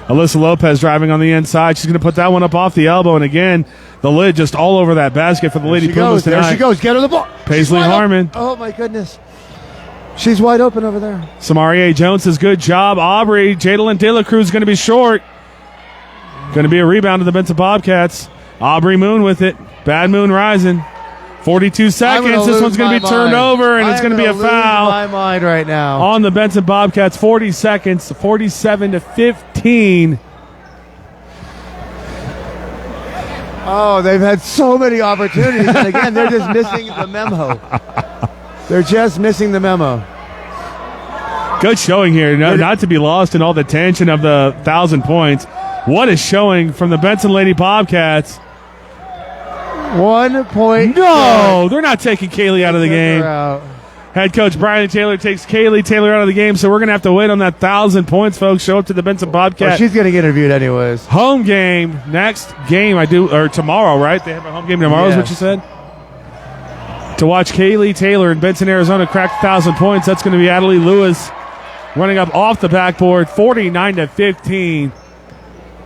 Alyssa Lopez driving on the inside. She's going to put that one up off the elbow. And again, the lid just all over that basket for the Lady Pumas tonight. There she goes. Get her the ball. Paisley Harmon. Oh, my goodness. She's wide open over there. Samaria Jones says, good job. Aubrey, Jadalyn De La Cruz is going to be short. Going to be a rebound to the Benson Bobcats. Aubrey Moon with it. Bad Moon Rising. 42 seconds. This one's going to be turned over, and it's going to be a foul. My mind right now on the Benson Bobcats. 40 seconds. 47 to 15. Oh, they've had so many opportunities, and again, they're just missing the memo. They're just missing the memo. Good showing here. Not to be lost in all the tension of the 1,000 points. What a showing from the Benson Lady Bobcats. 1 point. No, they're not taking Kaylee out of the game. Head coach Brian Taylor takes Kaylee Taylor out of the game, so we're going to have to wait on that 1,000 points, folks. Show up to the Benson Bobcats. Well, she's going to get interviewed anyways. Home game. Next game, or tomorrow, right? They have a home game tomorrow, is what you said? To watch Kaylee Taylor in Benson, Arizona crack 1,000 points. That's going to be Adelie Lewis running up off the backboard, 49 to 15.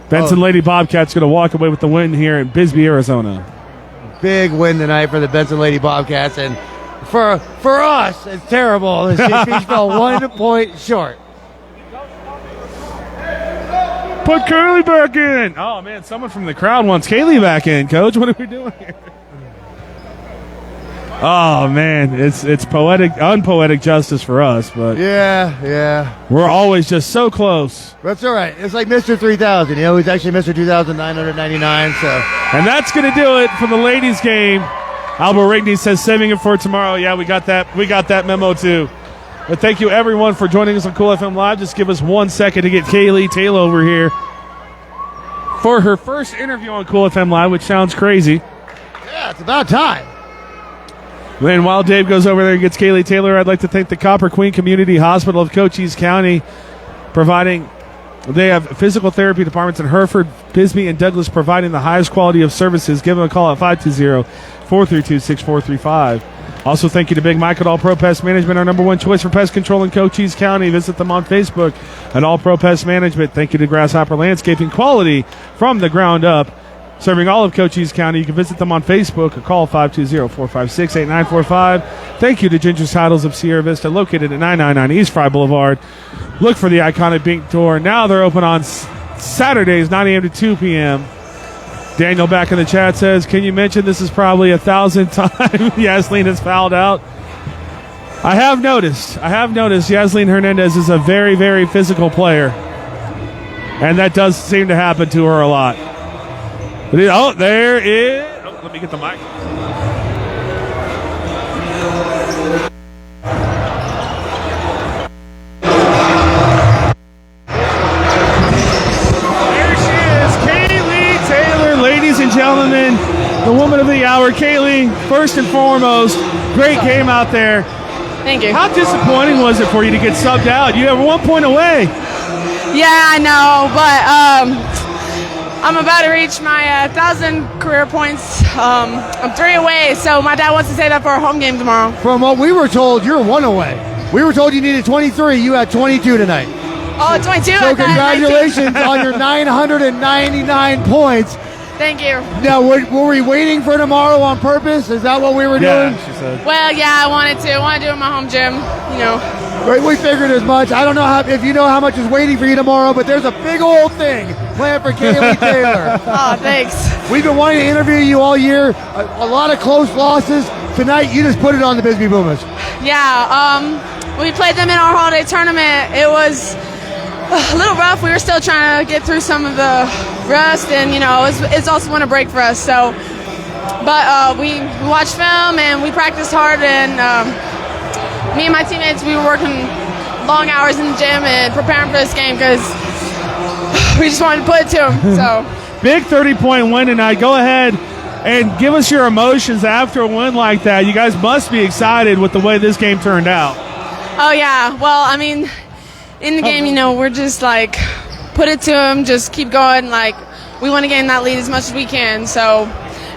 Benson Lady Bobcats going to walk away with the win here in Bisbee, Arizona. Big win tonight for the Benson Lady Bobcats, and for us, it's terrible. She fell 1 point short. Put Kaylee back in. Oh, man, someone from the crowd wants Kaylee back in, Coach. What are we doing here? Oh, man, it's unpoetic justice for us, but yeah, we're always just so close. That's all right. It's like Mr. 3000. You know, he's actually Mr. 2,999. So, and that's going to do it for the ladies' game. Albert Rigney says saving it for tomorrow. Yeah, we got that. We got that memo too. But thank you everyone for joining us on Cool FM Live. Just give us 1 second to get Kaylee Taylor over here for her first interview on Cool FM Live, which sounds crazy. Yeah, it's about time. And while Dave goes over there and gets Kaylee Taylor, I'd like to thank the Copper Queen Community Hospital of Cochise County, they have physical therapy departments in Hereford, Bisbee, and Douglas, providing the highest quality of services. Give them a call at 520-432-6435. Also, thank you to Big Mike at All Pro Pest Management, our number one choice for pest control in Cochise County. Visit them on Facebook at All Pro Pest Management. Thank you to Grasshopper Landscaping, quality from the ground up, serving all of Cochise County. You can visit them on Facebook or call 520-456-8945. Thank you to Ginger's Titles of Sierra Vista, located at 999 East Fry Boulevard. Look for the iconic Bink Door. Now they're open on Saturdays, 9 a.m. to 2 p.m. Daniel back in the chat says, can you mention this is probably 1,000 times Yasleen has fouled out? I have noticed Yasleen Hernandez is a very, very physical player. And that does seem to happen to her a lot. Oh, there is. Oh, let me get the mic. There she is, Kaylee Taylor, ladies and gentlemen, the woman of the hour. Kaylee, first and foremost, great game out there. Thank you. How disappointing was it for you to get subbed out? You have 1 point away. Yeah, I know, but I'm about to reach my 1,000 career points. I'm 3 away, so my dad wants to say that for our home game tomorrow. From what we were told, you're 1 away. We were told you needed 23. You had 22 tonight. Oh, 22? So congratulations on your 999 points. Thank you. Now, were we waiting for tomorrow on purpose? Is that what we were doing? Yeah, she said. Well, yeah, I wanted to. I want to do it in my home gym, you know. We figured as much. I don't know if you know how much is waiting for you tomorrow, but there's a big old thing planned for Kaylee Taylor. Oh, thanks. We've been wanting to interview you all year. A lot of close losses. Tonight, you just put it on the BISBEE Pumas. Yeah, we played them in our holiday tournament. It was a little rough. We were still trying to get through some of the rust, and, you know, it's also been a break for us. So, but we watched film, and we practiced hard, and me and my teammates, we were working long hours in the gym and preparing for this game because we just wanted to put it to them. So big 30-point win tonight. Go ahead and give us your emotions after a win like that. You guys must be excited with the way this game turned out. Oh, yeah. Well, I mean, in the game, you know, we're just like, put it to them, just keep going. Like, we want to gain that lead as much as we can. So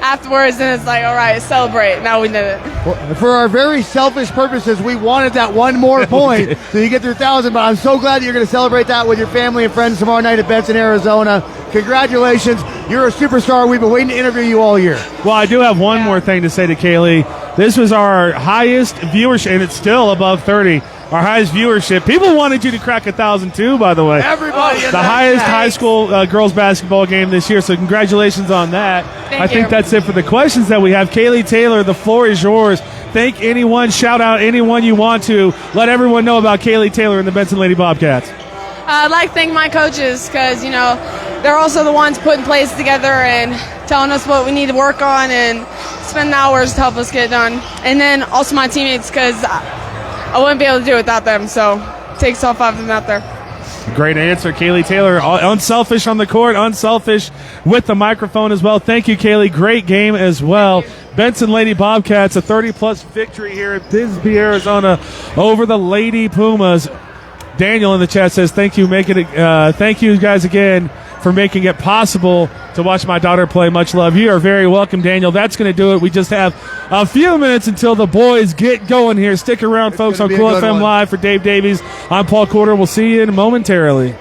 afterwards, then it's like, all right, celebrate. Now we did it. Well, for our very selfish purposes, we wanted that one more point so you get through 1,000, but I'm so glad that you're going to celebrate that with your family and friends tomorrow night at Benson, Arizona. Congratulations. You're a superstar. We've been waiting to interview you all year. Well, I do have one more thing to say to Kaylee. This was our highest viewership, and it's still above 30. Our highest viewership. People wanted you to crack 1,000 too, by the way. Everybody. The highest high school girls basketball game this year, so congratulations on that. I think that's it for the questions that we have. Kaylee Taylor, the floor is yours. Thank anyone, shout out anyone you want to. Let everyone know about Kaylee Taylor and the Benson Lady Bobcats. I'd like to thank my coaches because, you know, they're also the ones putting plays together and telling us what we need to work on and spending hours to help us get it done. And then also my teammates because I wouldn't be able to do it without them, so it takes all 5 of them out there. Great answer, Kaylee Taylor. Unselfish on the court, unselfish with the microphone as well. Thank you, Kaylee. Great game as well. Benson Lady Bobcats, a 30-plus victory here at BISBEE, Arizona over the Lady Pumas. Daniel in the chat says, thank you guys again for making it possible to watch my daughter play. Much love. You are very welcome, Daniel. That's going to do it. We just have a few minutes until the boys get going here. Stick around, folks, on Cool FM Live. For Dave Davies, I'm Paul Corder. We'll see you in momentarily.